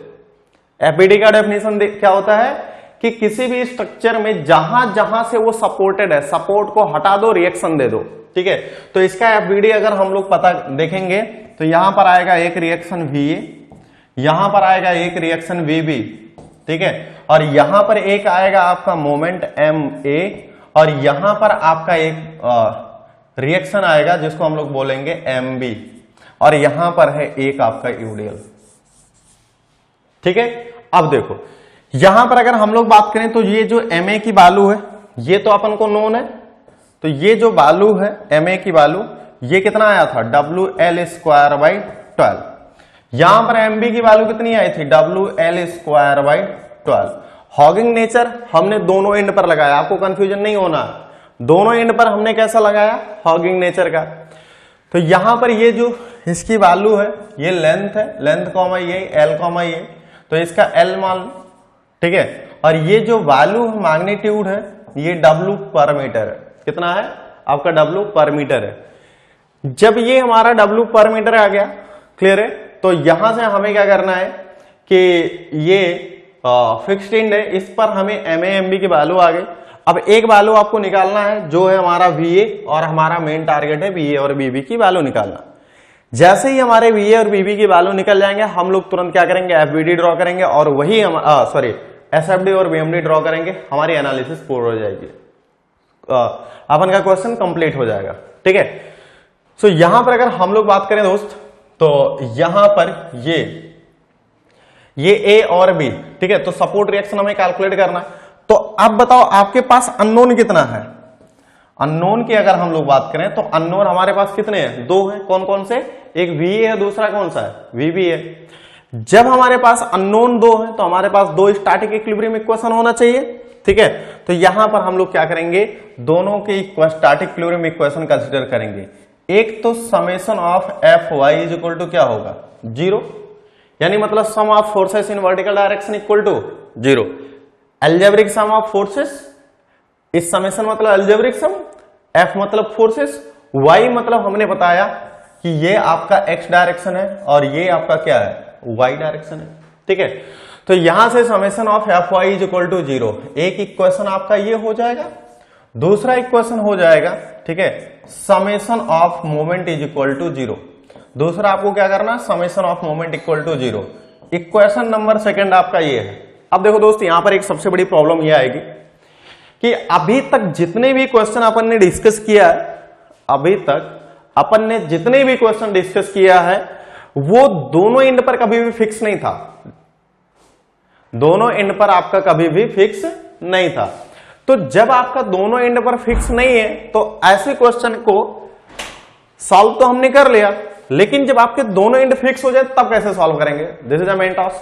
FBD का डेफिनेशन क्या होता है कि किसी भी स्ट्रक्चर में जहां जहां से वो सपोर्टेड है सपोर्ट को हटा दो, रिएक्शन दे दो। ठीक है, तो इसका FBD अगर हम लोग पता देखेंगे तो यहां पर आएगा एक रिएक्शन VA, यहां पर आएगा एक रिएक्शन VB। ठीक है, और यहां पर एक आएगा आपका मोमेंट MA और यहां पर आपका एक रिएक्शन आएगा जिसको हम लोग बोलेंगे MB, और यहां पर है एक आपका यूडियल। ठीक है, अब देखो यहां पर अगर हम लोग बात करें तो ये जो Ma की वैल्यू है ये तो अपन को नोन है, तो ये जो वैल्यू है Ma की वैल्यू ये कितना आया था WL²/12। यहां पर MB की वैल्यू कितनी आई थी WL²/12। हॉगिंग नेचर हमने दोनों एंड पर लगाया, आपको कंफ्यूजन नहीं होना, दोनों एंड पर हमने कैसा लगाया हॉगिंग नेचर का। तो यहां पर ये जो इसकी वैल्यू है ये लेंथ है, लेंथ कॉमा ये L कॉमा ये, तो इसका L मान, ठीक है, और ये जो वैल्यू मैग्नीट्यूड है ये W पर मीटर है, कितना है आपका W पर मीटर है। जब ये हमारा W पर मीटर आ गया, क्लियर है, तो यहां से हमें क्या करना है कि ये फिक्स्ड एंड है, इस पर हमें MA/MB की वैल्यू आ गई। अब एक वैल्यू आपको निकालना है जो है हमारा VA, और हमारा मेन टारगेट है VA और VB की वैल्यू निकालना। जैसे ही हमारे VA और VB की वैल्यू निकल जाएंगे हम लोग तुरंत क्या करेंगे FBD ड्रॉ करेंगे, और वही हम SFD और BMD ड्रॉ करेंगे, हमारी एनालिसिस पूर्ण हो जाएगी, अपन का क्वेश्चन कंप्लीट हो जाएगा। ठीक है, सो यहां पर अगर हम लोग बात करें दोस्त, तो यहां पर ये A और B, ठीक है, तो सपोर्ट रिएक्शन हमें कैलकुलेट करना है। तो अब बताओ आपके पास अननोन कितना है। अननोन की अगर हम लोग बात करें तो अननोन हमारे पास कितने हैं, दो हैं। कौन कौन से, एक VA है, दूसरा कौन सा है VB है। जब हमारे पास अननोन दो है तो हमारे पास दो स्टैटिक इक्विलिब्रियम इक्वेशन होना चाहिए। ठीक है, तो यहां पर हम लोग क्या करेंगे, दोनों के स्टैटिक इक्विलिब्रियम इक्वेशन कंसीडर करेंगे। एक तो summation of Fy is equal to क्या होगा 0, यानी मतलब sum of forces in vertical direction equal to 0। Algebraic sum of forces, इस समेशन मतलब अलजेब्रिक सम, F मतलब फोर्सेस, Y मतलब हमने बताया कि ये आपका X डायरेक्शन है और ये आपका क्या है Y डायरेक्शन है। ठीक है, तो यहां से summation of Fy is equal to 0, एक इक्वेशन आपका ये हो जाएगा। दूसरा इक्वेशन हो जाएगा, ठीक है, summation of moment is equal to 0। दूसरा आपको क्या करना, summation of moment equal to 0। Equation number second आपका ये है। अब देखो दोस्त, यहां पर एक सबसे बड़ी प्रॉब्लम ये आएगी कि अभी तक जितने भी क्वेश्चन अपन ने डिस्कस किया है, अभी तक अपन ने जितने भी क्वेश्चन डिस्कस किया है वो दोनों एंड पर कभी भी फिक्स नहीं था, दोनों एंड पर आपका कभी भी फिक्स नहीं था। तो जब आपका दोनों एंड पर फिक्स नहीं है तो ऐसे क्वेश्चन को सॉल्व तो हमने कर लिया, लेकिन जब आपके दोनों एंड फिक्स हो जाए तब कैसे सॉल्व करेंगे, this is a main task.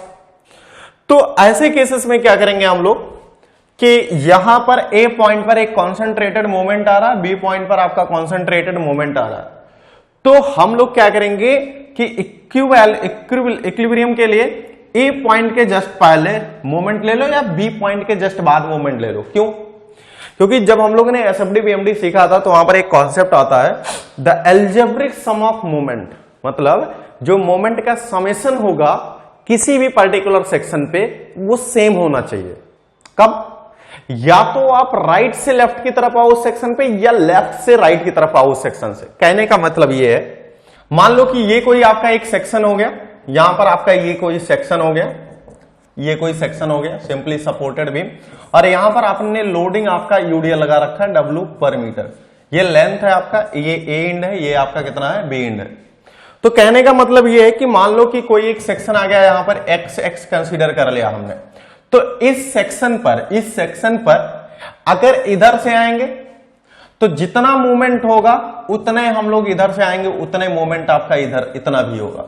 तो ऐसे केसेस में क्या करेंगे हम लोग कि यहां पर ए पॉइंट पर एक कॉन्सेंट्रेटेड मोमेंट आ रहा है, बी पॉइंट पर आपका कॉन्सेंट्रेटेड मोमेंट आ रहा है, तो हम लोग क्या करेंगे कि इक्विलिब्रियम के लिए ए पॉइंट के जस्ट पहले मोमेंट ले लो या बी पॉइंट के जस्ट बाद मोमेंट ले लो। क्यों? क्योंकि जब हम लोगों ने एसएफडी बीएमडी सीखा था तो वहां पर एक कॉन्सेप्ट आता है the algebraic sum of moment, मतलब जो मोमेंट का समेशन होगा किसी भी पर्टिकुलर सेक्शन पे वो सेम होना चाहिए। कब? या तो आप राइट से लेफ्ट की तरफ आओ उस सेक्शन पे या लेफ्ट से राइट की तरफ आओ उस सेक्शन से। कहने का मतलब ये है, मान लो कि ये कोई आपका एक सेक्शन हो गया, यहां पर आपका ये कोई सेक्शन हो गया, ये कोई सेक्शन हो गया सिंपली सपोर्टेड बीम, और यहां पर आपने लोडिंग आपका यूडीएल लगा रखा है W पर मीटर। ये लेंथ है आपका, ये ए एंड है, ये आपका कितना है बी एंड है। तो कहने का मतलब ये है कि मान लो कि कोई एक सेक्शन आ गया, यहां पर x कंसीडर कर लिया हमने, तो इस सेक्शन पर अगर इधर से आएंगे तो जितना मूवमेंट होगा उतने हम लोग इधर से आएंगे, उतने मूवमेंट आपका इधर इतना भी होगा।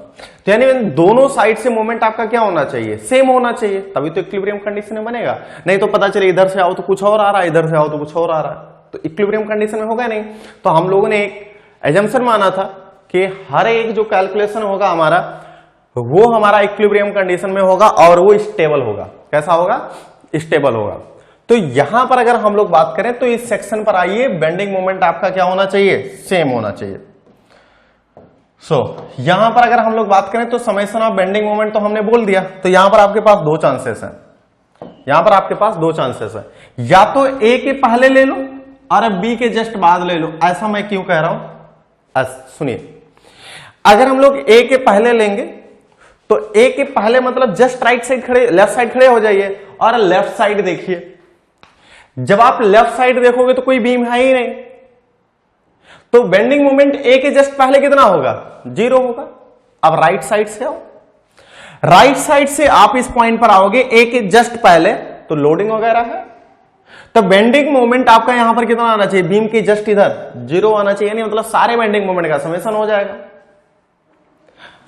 तो यानी दोनों साइड से मूवमेंट आपका क्या होना चाहिए, सेम होना चाहिए, तभी तो इक्विलिब्रियम कंडीशन में बनेगा। नहीं तो पता चले इधर से आओ तो कुछ और आ रहा है, इधर से आओ तो कुछ और आ रहा है, तो इक्विलिब्रियम कंडीशन में होगा नहीं। तो हम लोगों ने एक एजम्पशन माना था कि हर एक जो कैलकुलेशन होगा हमारा वो हमारा इक्विलिब्रियम कंडीशन में होगा और वो स्टेबल होगा। कैसा होगा? स्टेबल होगा। तो यहां पर अगर हम लोग बात करें तो इस सेक्शन पर आइए, बेंडिंग मोमेंट आपका क्या होना चाहिए, सेम होना चाहिए। यहां पर अगर हम लोग बात करें तो समेशन ऑफ बेंडिंग मोमेंट तो हमने बोल दिया, तो यहां पर आपके पास दो चांसेस हैं, यहां पर आपके पास दो चांसेस है, या तो ए के पहले ले लो और बी के जस्ट बाद ले लो। ऐसा मैं क्यों कह रहा हूं, सुनिए, अगर हम लोग ए के पहले लेंगे तो ए के पहले मतलब जस्ट राइट साइड खड़े, लेफ्ट साइड खड़े हो जाइए और लेफ्ट साइड देखिए। जब आप लेफ्ट साइड देखोगे तो कोई बीम है ही नहीं, तो बेंडिंग मोमेंट ए के जस्ट पहले कितना होगा, 0 होगा। अब राइट साइड से आओ, राइट साइड से आप इस पॉइंट पर आओगे ए के जस्ट पहले, तो लोडिंग वगैरह है, तो बेंडिंग मोमेंट आपका यहां पर कितना आना चाहिए, बीम के जस्ट इधर 0 आना चाहिए, यानी मतलब सारे बेंडिंग मोमेंट का समेशन हो जाएगा।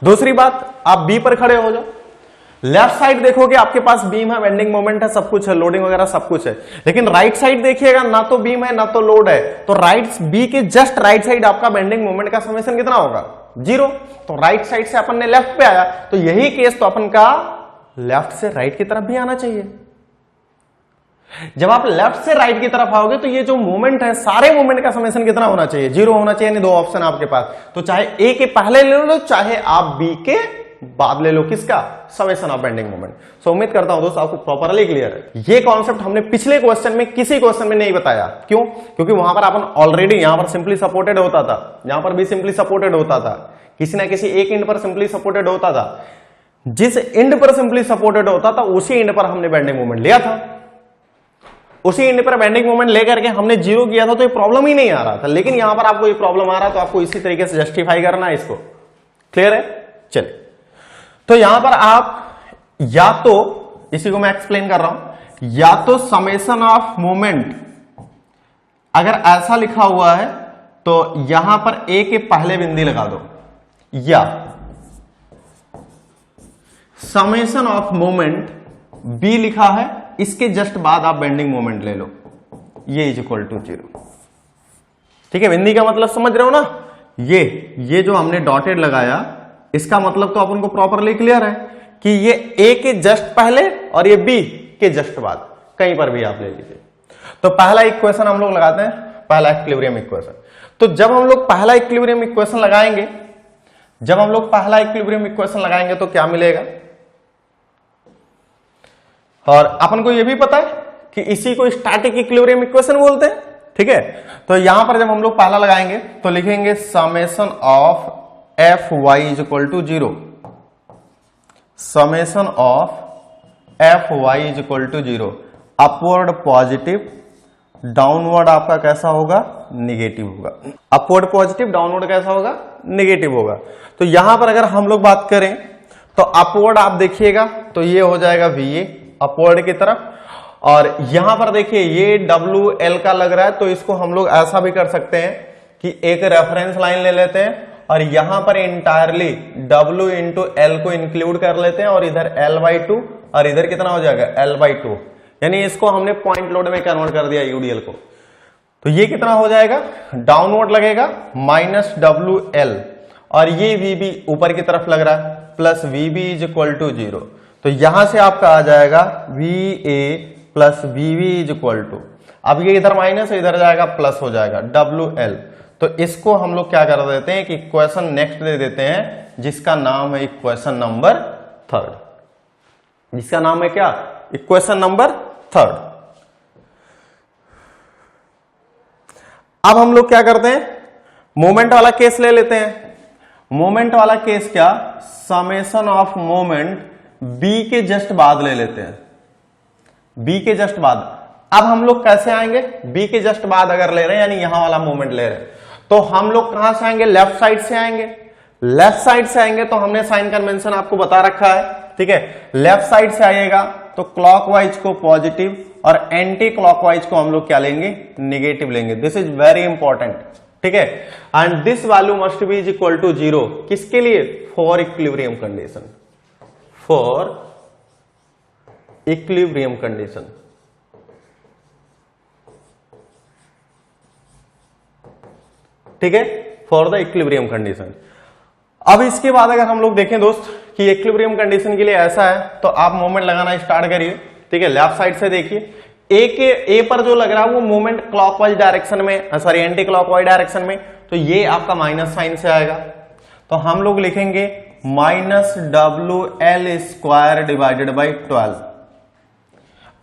दूसरी बात, आप बी पर खड़े हो जाओ, लेफ्ट साइड देखोगे आपके पास बीम है, बेंडिंग मोमेंट है, सब कुछ है, लोडिंग वगैरह सब कुछ है, लेकिन राइट साइड देखिएगा ना तो बीम है ना तो लोड है, तो राइट बी के जस्ट राइट साइड आपका बेंडिंग मोमेंट का समेशन कितना होगा, 0। तो राइट साइड से अपन ने लेफ्ट पे आया, तो यही केस तो अपन का लेफ्ट से राइट की तरफ भी आना चाहिए। जब आप लेफ्ट से राइट की तरफ आओगे तो ये जो मोमेंट है सारे मोमेंट का समेशन कितना होना चाहिए, 0 होना चाहिए, यानी 2 ऑप्शन आपके पास, तो चाहे ए के पहले ले लो चाहे आप बी के बाद ले लो, किसका, समेशन ऑफ बेंडिंग मोमेंट। सो उम्मीद करता हूं दोस्तों आपको प्रॉपरली क्लियर है। ये कॉन्सेप्ट हमने पिछले क्वेश्चन में किसी क्वेश्चन में नहीं बताया, क्यों, क्योंकि वहां पर अपन ऑलरेडी यहां पर सिंपली सपोर्टेड होता था, यहां पर भी सिंपली सपोर्टेड होता था, किसी ना किसी एक एंड पर सिंपली सपोर्टेड होता था, जिस एंड पर सिंपली सपोर्टेड होता था उसी एंड पर हमने बेंडिंग मोमेंट लिया था, उसी एंड पर बेंडिंग मोमेंट लेकर के हमने 0 किया था, तो ये प्रॉब्लम ही नहीं आ रहा था। लेकिन यहां पर आपको ये प्रॉब्लम आ रहा है, तो आपको इसी तरीके से जस्टिफाई करना है इसको, क्लियर है। चलिए, तो यहां पर आप या तो, इसी को मैं एक्सप्लेन कर रहा हूं, या तो समेशन ऑफ मोमेंट अगर ऐसा लिखा हुआ है तो यहां पर ए के पहले बिंदी लगा दो, या समेशन ऑफ मोमेंट बी लिखा है, इसके जस्ट बाद आप बेंडिंग मोमेंट ले लो, ये इज इक्वल टू 0। ठीक है, बिंदी का मतलब समझ रहे हो ना, ये जो हमने डॉटेड लगाया इसका मतलब तो अपन को प्रॉपरली क्लियर है कि ये ए के जस्ट पहले और ये बी के जस्ट बाद, कहीं पर भी आप ले लीजिए। तो पहला इक्वेशन हम लोग लगाते हैं, पहला इक्विलिब्रियम इक्वेशन। तो जब हम लोग पहला इक्विलिब्रियम इक्वेशन लगाएंगे, जब हम लोग पहला इक्विलिब्रियम इक्वेशन लगाएंगे तो क्या मिलेगा, और अपन को यह भी पता है कि इसी को स्टैटिक इक्विलिब्रियम इक्वेशन बोलते हैं। ठीक है, तो यहां पर जब हम लोग पहला लगाएंगे तो लिखेंगे summation of F Y is equal to 0, summation of F Y is equal to 0, upward positive, downward आपका कैसा होगा, निगेटिव होगा। अपवर्ड पॉजिटिव, डाउनवर्ड कैसा होगा, निगेटिव होगा। तो यहां पर अगर हम लोग बात करें तो अपवर्ड आप देखिएगा तो ये हो जाएगा VA अपवर्ड की तरफ, और यहां पर देखिए ये WL का लग रहा है, तो इसको हम लोग ऐसा भी कर सकते हैं कि एक रेफरेंस लाइन ले लेते हैं और यहां पर इंटायरली W इंटू L को इंक्लूड कर लेते हैं, और इधर L/2 और इधर कितना हो जाएगा, L/2, यानी इसको हमने पॉइंट लोड में कन्वर्ट कर दिया UDL को। तो ये कितना हो जाएगा, डाउनवर्ड लगेगा -WL, और ये VB ऊपर की तरफ लग रहा है, plus VB is equal to 0। तो यहां से आपका आ जाएगा VA plus VB is equal to, अब ये इधर माइनस है, इधर जाएगा प्लस हो जाएगा WL। तो इसको हम लोग क्या कर देते हैं कि इक्वेशन नेक्स्ट दे देते हैं, जिसका नाम है इक्वेशन नंबर 3, जिसका नाम है क्या, इक्वेशन नंबर 3। अब हम लोग क्या करते हैं, मोमेंट वाला केस ले लेते हैं। मोमेंट वाला केस क्या, समेशन ऑफ मोमेंट बी के जस्ट बाद ले लेते हैं, बी के जस्ट बाद। अब हम लोग कैसे आएंगे, बी के जस्ट बाद अगर ले रहे हैं, यानी यहां वाला मोमेंट ले रहे हैं, तो हम लोग कहां से आएंगे, लेफ्ट साइड से आएंगे। लेफ्ट साइड से आएंगे तो हमने साइन कन्वेंशन आपको बता रखा है, ठीक है। लेफ्ट साइड से आइएगा तो क्लॉकवाइज को पॉजिटिव और एंटी क्लॉकवाइज को हम लोग क्या लेंगे, निगेटिव लेंगे। दिस इज वेरी इंपॉर्टेंट, ठीक है। And this value must be is equal to 0, किसके लिए, for equilibrium condition, for equilibrium condition. ठीक है, फॉर द इक्विलिब्रियम कंडीशन। अब इसके बाद अगर हम लोग देखें दोस्त कि इक्विलिब्रियम कंडीशन के लिए ऐसा है, तो आप मोमेंट लगाना स्टार्ट करिए। ठीक है, लेफ्ट साइड से देखिए, ए पर जो लग रहा है वो मोमेंट क्लॉकवाइज डायरेक्शन में, सॉरी एंटी क्लॉकवाइज डायरेक्शन में, तो ये आपका माइनस साइन से आएगा। तो हम लोग लिखेंगे -WL² डिवाइडेड बाई 12।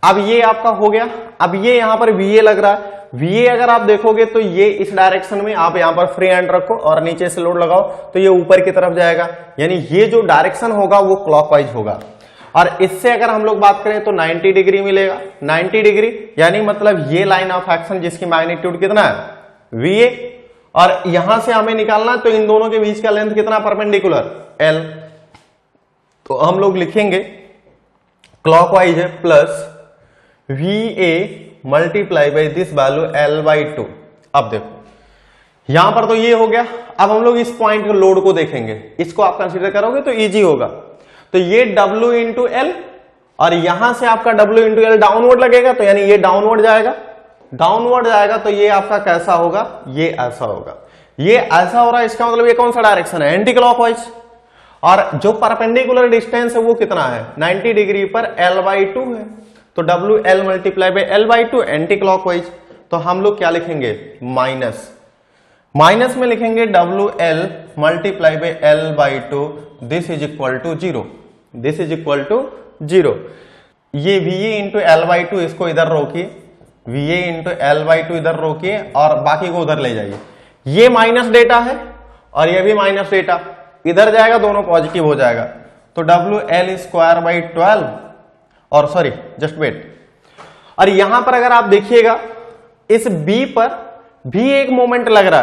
अब ये आपका हो गया। अब ये यहां पर VA लग रहा है, VA अगर आप देखोगे तो ये इस डायरेक्शन में, आप यहां पर फ्री हैंड रखो और नीचे से लोड लगाओ तो ये ऊपर की तरफ जाएगा, यानी ये जो डायरेक्शन होगा वो क्लॉकवाइज होगा। और इससे अगर हम लोग बात करें तो 90 डिग्री मिलेगा, 90 डिग्री, यानी मतलब ये लाइन ऑफ एक्शन जिसकी मैग्नीट्यूड कितना है, VA, और यहां से हमें निकालना है, तो इन दोनों के बीच का लेंथ कितना परपेंडिकुलर L। तो हम लोग लिखेंगे क्लॉकवाइज है plus VA multiply by this value L/2। अब देखो यहां पर तो ये हो गया। अब हम लोग इस पॉइंट के लोड को देखेंगे, इसको आप कंसीडर करोगे तो इजी होगा। तो ये W इंटू एल और यहां से आपका W इंटू एल डाउनवर्ड लगेगा, तो यानी ये डाउनवर्ड जाएगा, तो ये आपका कैसा होगा, ये ऐसा होगा। ये ऐसा हो रहा है, इसका मतलब ये कौन सा डायरेक्शन है, एंटी क्लॉकवाइज। और जो परपेंडिकुलर डिस्टेंस है वो कितना है, 90 डिग्री पर L/2 है। तो WL multiply by L/2 anti clockwise. तो हम लोग क्या लिखेंगे, माइनस में लिखेंगे WL multiply by L/2, this is equal to 0। ये VA इंटू L/2 इसको इधर रोकिए, VA इंटू L/2 इधर रोकिए और बाकी को उधर ले जाइए। ये माइनस डेटा है और ये भी माइनस डेटा, इधर जाएगा दोनों पॉजिटिव हो जाएगा। तो WL स्क्वायर बाई 12 और सॉरी जस्ट वेट। और यहां पर अगर आप देखिएगा इस B पर भी एक मोमेंट लग रहा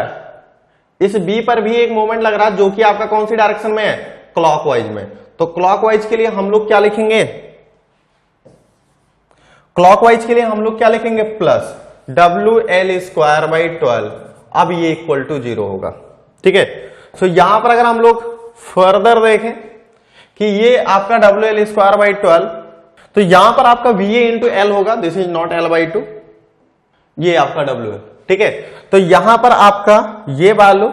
है, जो कि आपका कौन सी डायरेक्शन में है, क्लॉकवाइज में। तो क्लॉकवाइज के लिए हम लोग क्या लिखेंगे, प्लस WL स्क्वायर बाई 12। अब ये इक्वल टू 0 होगा, ठीक है। सो यहां पर अगर हम लोग फर्दर देखें कि ये आपका WL स्क्वायर बाई 12, तो यहां पर आपका VA इंटू एल होगा, दिस इज नॉट L/2, ये आपका W है, ठीक है। तो यहां पर आपका ये वैल्यू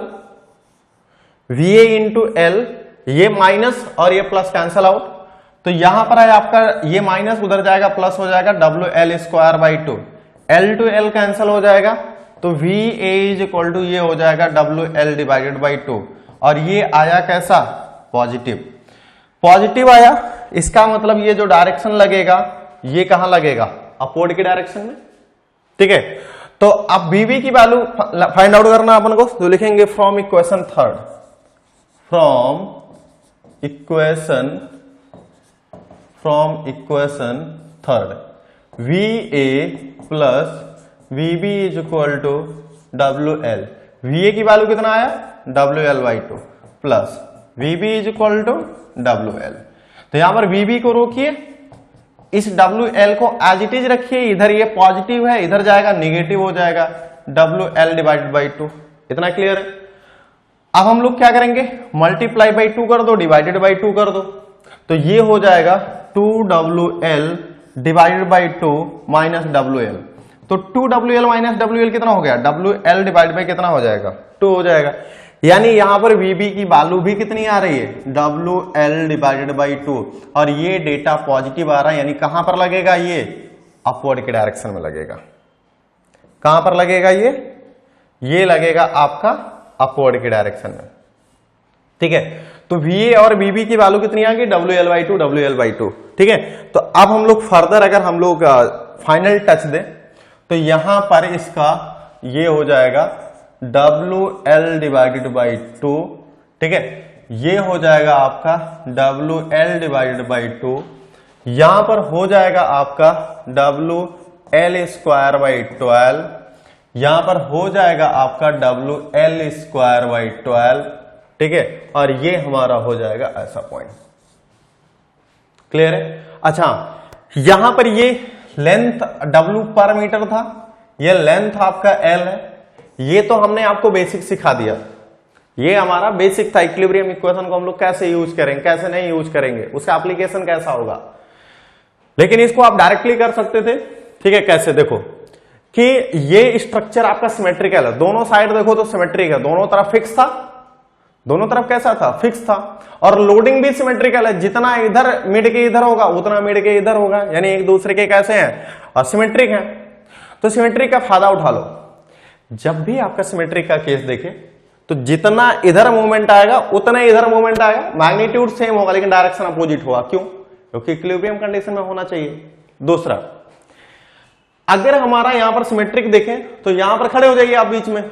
VA इंटू एल, ये माइनस और ये प्लस कैंसल आउट। तो यहां पर है आपका ये माइनस उधर जाएगा, प्लस हो जाएगा WL square by 2, L to L cancel हो जाएगा। तो VA इज इक्वल टू ये हो जाएगा WL डिवाइडेड बाई 2। और ये आया कैसा, पॉजिटिव आया। इसका मतलब ये जो डायरेक्शन लगेगा ये कहां लगेगा, अपवर्ड की डायरेक्शन में, ठीक है। तो अब BB की वैल्यू फाइंड आउट करना अपन को, तो लिखेंगे from equation third VA plus VB is equal to WL। VA की वैल्यू कितना आया, WL/2 plus VB is equal to WL। तो यहां पर VB को रोकिए, इस WL को एज इट इज रखिए, इधर ये पॉजिटिव है, इधर जाएगा नेगेटिव हो जाएगा, WL डिवाइडेड बाई 2। इतना क्लियर है। अब हम लोग क्या करेंगे, मल्टीप्लाई बाई 2 कर दो, डिवाइडेड बाई 2 कर दो। तो ये हो जाएगा 2WL divided by 2 minus WL। तो 2WL माइनस WL कितना हो गया, WL डिवाइड बाई कितना हो जाएगा, 2 हो जाएगा। यानी यहां पर VB की वैल्यू भी कितनी आ रही है, WL डिवाइडेड बाई 2। और ये डेटा पॉजिटिव आ रहा है, यानी कहां पर लगेगा, ये अपवर्ड के डायरेक्शन में लगेगा। कहां पर लगेगा, ये लगेगा आपका अपवर्ड के डायरेक्शन में, ठीक है। तो VA और VB की वैल्यू कितनी आ गई, WL/2, ठीक है। तो अब हम लोग फर्दर अगर हम लोग फाइनल टच दें, तो यहां पर इसका ये हो जाएगा WL डिवाइडेड बाई 2, ठीक है। ये हो जाएगा आपका WL डिवाइडेड बाई 2, यहां पर हो जाएगा आपका WL स्क्वायर बाई 12, यहां पर हो जाएगा आपका WL स्क्वायर बाई 12, ठीक है। और ये हमारा हो जाएगा ऐसा पॉइंट, क्लियर है। अच्छा, यहां पर ये लेंथ W पर मीटर था, ये लेंथ आपका L है। ये तो हमने आपको बेसिक सिखा दिया, ये हमारा बेसिक था, इक्विलिब्रियम इक्वेशन को हम लोग कैसे यूज करेंगे, कैसे नहीं यूज करेंगे, उसका एप्लीकेशन कैसा होगा। लेकिन इसको आप डायरेक्टली कर सकते थे, ठीक है। कैसे, देखो कि ये स्ट्रक्चर आपका सिमेट्रिकल है, दोनों साइड देखो तो सिमेट्रिक है, दोनों तरफ फिक्स था, दोनों तरफ कैसा था, फिक्स था। और लोडिंग भी सिमेट्रिकल है, जितना इधर मिड के इधर होगा उतना मिड के इधर होगा, यानी एक दूसरे के कैसे हैं, सिमेट्रिक हैं। तो सिमेट्रिक का फायदा उठा लो। जब भी आपका सिमेट्रिक का केस देखे तो जितना इधर मूवमेंट आएगा उतना इधर मूवमेंट आएगा, मैग्नीट्यूड सेम होगा लेकिन डायरेक्शन अपोजिट होगा। क्यों, क्योंकि इक्विलिब्रियम कंडीशन में होना चाहिए। दूसरा, अगर हमारा यहां पर सिमेट्रिक देखें तो यहां पर खड़े हो जाइए आप बीच में,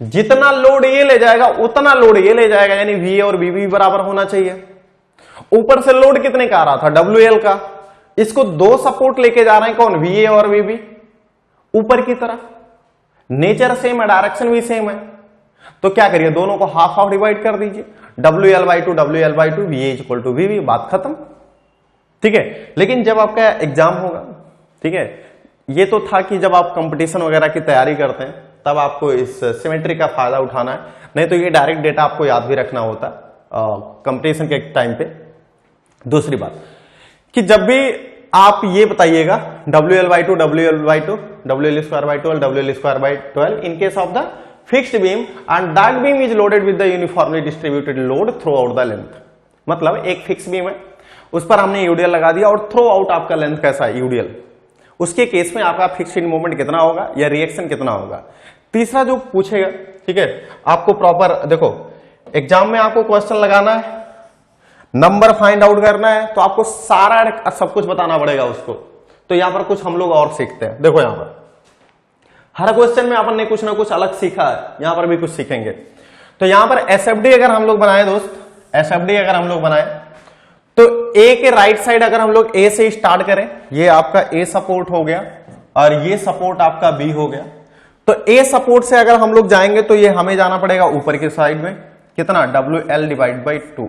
जितना लोड ये ले जाएगा उतना लोड ये ले जाएगा, यानी VA और VB बराबर होना चाहिए। ऊपर से लोड कितने का आ रहा था, WL का, इसको दो सपोर्ट लेके जा रहे हैं, कौन, VA और VB ऊपर की तरफ। नेचर सेम है, डायरेक्शन भी सेम है, तो क्या करिए, दोनों को हाफ हाफ डिवाइड कर दीजिए, WL/2 WL/2 VA = VB, बात खत्म। ठीक है, लेकिन जब आपका एग्जाम होगा, ठीक है, ये तो था कि जब आप कंपटीशन वगैरह की तैयारी करते हैं तब आपको इस सिमेट्री का फायदा उठाना है, नहीं तो ये डायरेक्ट डेटा आपको याद भी रखना होता कंपटीशन के टाइम पे। दूसरी बात कि जब भी आप ये बताइएगा WL/2 WL/2 WL² और WL²/12 in case of the fixed beam and that beam is loaded with the uniformly distributed load throughout the length। मतलब एक फिक्स बीम है, उस पर हमने यूडीएल लगा दिया और थ्रो आउट आपका लेंथ कैसा है यूडीएल, उसके केस में आपका फिक्स्ड मोमेंट कितना होगा या रिएक्शन कितना होगा। तीसरा जो पूछेगा, ठीक है, आपको प्रॉपर देखो एग्जाम में आपको क्वेश्चन लगाना है, नंबर फाइंड आउट करना है, तो आपको सारा सब कुछ बताना पड़ेगा उसको। तो यहां पर कुछ हम लोग और सीखते हैं। देखो यहां पर हर क्वेश्चन में अपन ने कुछ ना कुछ अलग सीखा है, यहां पर भी कुछ सीखेंगे। तो यहां पर एसएफडी अगर हम लोग बनाए दोस्त, एसएफडी अगर हम लोग बनाए तो ए के राइट साइड अगर हम लोग ए से स्टार्ट करें, ये आपका ए सपोर्ट हो गया और ये सपोर्ट आपका बी हो गया। तो ए सपोर्ट से अगर हम लोग जाएंगे तो ये हमें जाना पड़ेगा ऊपर की साइड में, कितना WL/2।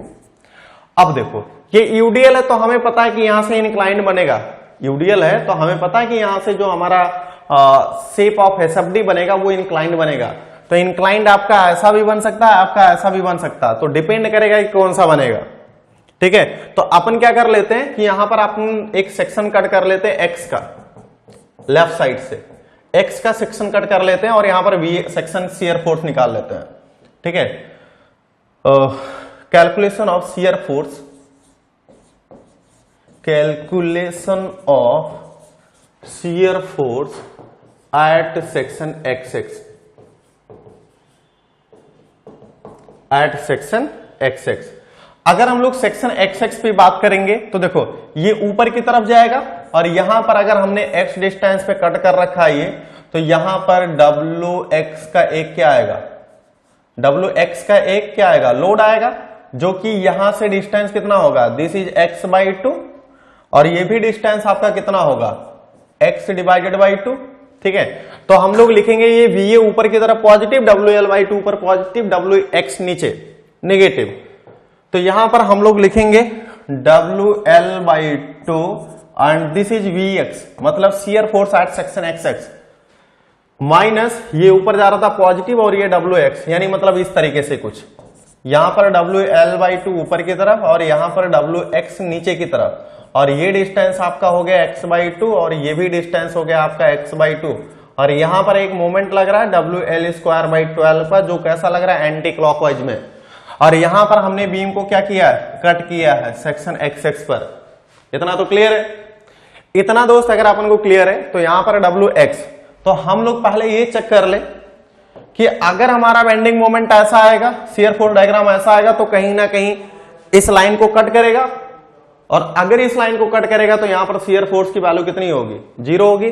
अब देखो ये यूडीएल है तो हमें पता है कि यहां से इंक्लाइंड बनेगा, यूडीएल है तो हमें पता है कि यहां से जो हमारा शेप ऑफ एसएफडी बनेगा वो इंक्लाइंड बनेगा। तो इंक्लाइंड आपका ऐसा भी बन सकता है, आपका ऐसा भी बन सकता है, तो डिपेंड करेगा कि कौन सा बनेगा। ठीक है, तो अपन क्या कर लेते हैं कि यहां पर अपन एक सेक्शन कट कर लेते हैं एक्स का, लेफ्ट साइड से एक्स का सेक्शन कट कर लेते हैं और यहां पर वी सेक्शन शियर फोर्स निकाल लेते हैं। ठीक है, calculation of shear force, calculation of shear force at section XX, at section XX। अगर हम लोग सेक्शन XX पे बात करेंगे तो देखो ये ऊपर की तरफ जाएगा और यहां पर अगर हमने x डिस्टेंस पे कट कर रखा है ये, तो यहां पर WX का एक क्या आएगा, WX का एक क्या आएगा, लोड आएगा, जो कि यहां से डिस्टेंस कितना होगा, दिस इज x/2 और ये भी डिस्टेंस आपका कितना होगा x/2। ठीक है, तो हम लोग लिखेंगे ये VA ऊपर की तरफ पॉजिटिव, WL/2 ऊपर पॉजिटिव, WX नीचे नेगेटिव। तो यहां पर हम लोग लिखेंगे WL/2 and this is VX, मतलब shear force at section XX, minus ये ऊपर जा रहा था पॉजिटिव और ये WX, यानी मतलब इस तरीके से कुछ, यहां पर WL/2 ऊपर की तरफ और यहां पर WX नीचे की तरफ, और ये डिस्टेंस आपका हो गया x/2 और ये भी डिस्टेंस हो गया आपका x/2, और यहां पर एक मोमेंट लग रहा है WL²/12 का, जो कैसा लग रहा है, एंटी क्लॉकवाइज में। और यहां पर हमने बीम को क्या किया है, कट किया है सेक्शन XX पर। इतना तो क्लियर है। इतना दोस्त अगर अपन को क्लियर है तो यहां पर WX, तो हम लोग पहले ये चेक कर ले कि अगर हमारा बेंडिंग मोमेंट ऐसा आएगा, शियर फोर्स डायग्राम ऐसा आएगा, तो कहीं ना कहीं इस लाइन को कट करेगा, और अगर इस लाइन को कट करेगा तो यहां पर शियर फोर्स की वैल्यू कितनी होगी, 0 होगी।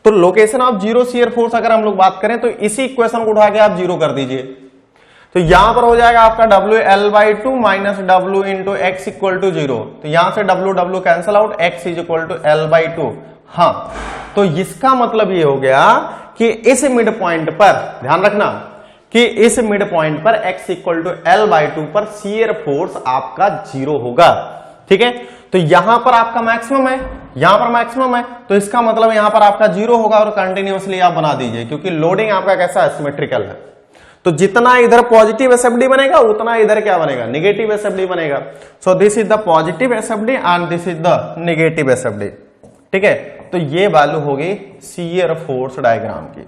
तो लोकेशन ऑफ 0 शियर फोर्स अगर हम लोग बात करें तो इसी इक्वेशन को उठा के आप 0 कर दीजिए, तो यहां पर हो जाएगा आपका WL/2 minus W into x equal to 0। तो यहां से W cancel out, x is equal to L/2। हाँ, तो इसका मतलब ये हो गया कि इस मिड पॉइंट पर ध्यान रखना कि इस मिड पॉइंट पर x इक्वल टू L/2 पर शियर फोर्स आपका 0 होगा। ठीक है, तो यहां पर आपका मैक्सिमम है, यहां पर मैक्सिमम है, तो इसका मतलब यहां पर आपका 0 होगा और कंटिन्यूअसली आप बना दीजिए, क्योंकि लोडिंग आपका कैसा है, सिमेट्रिकल है। तो जितना इधर पॉजिटिव एसएफडी बनेगा उतना इधर क्या बनेगा, नेगेटिव एसएफडी बनेगा। So this is the positive SFD and this is the negative SFD. ठीक है, तो ये वैल्यू होगी शियर फोर्स डायग्राम की,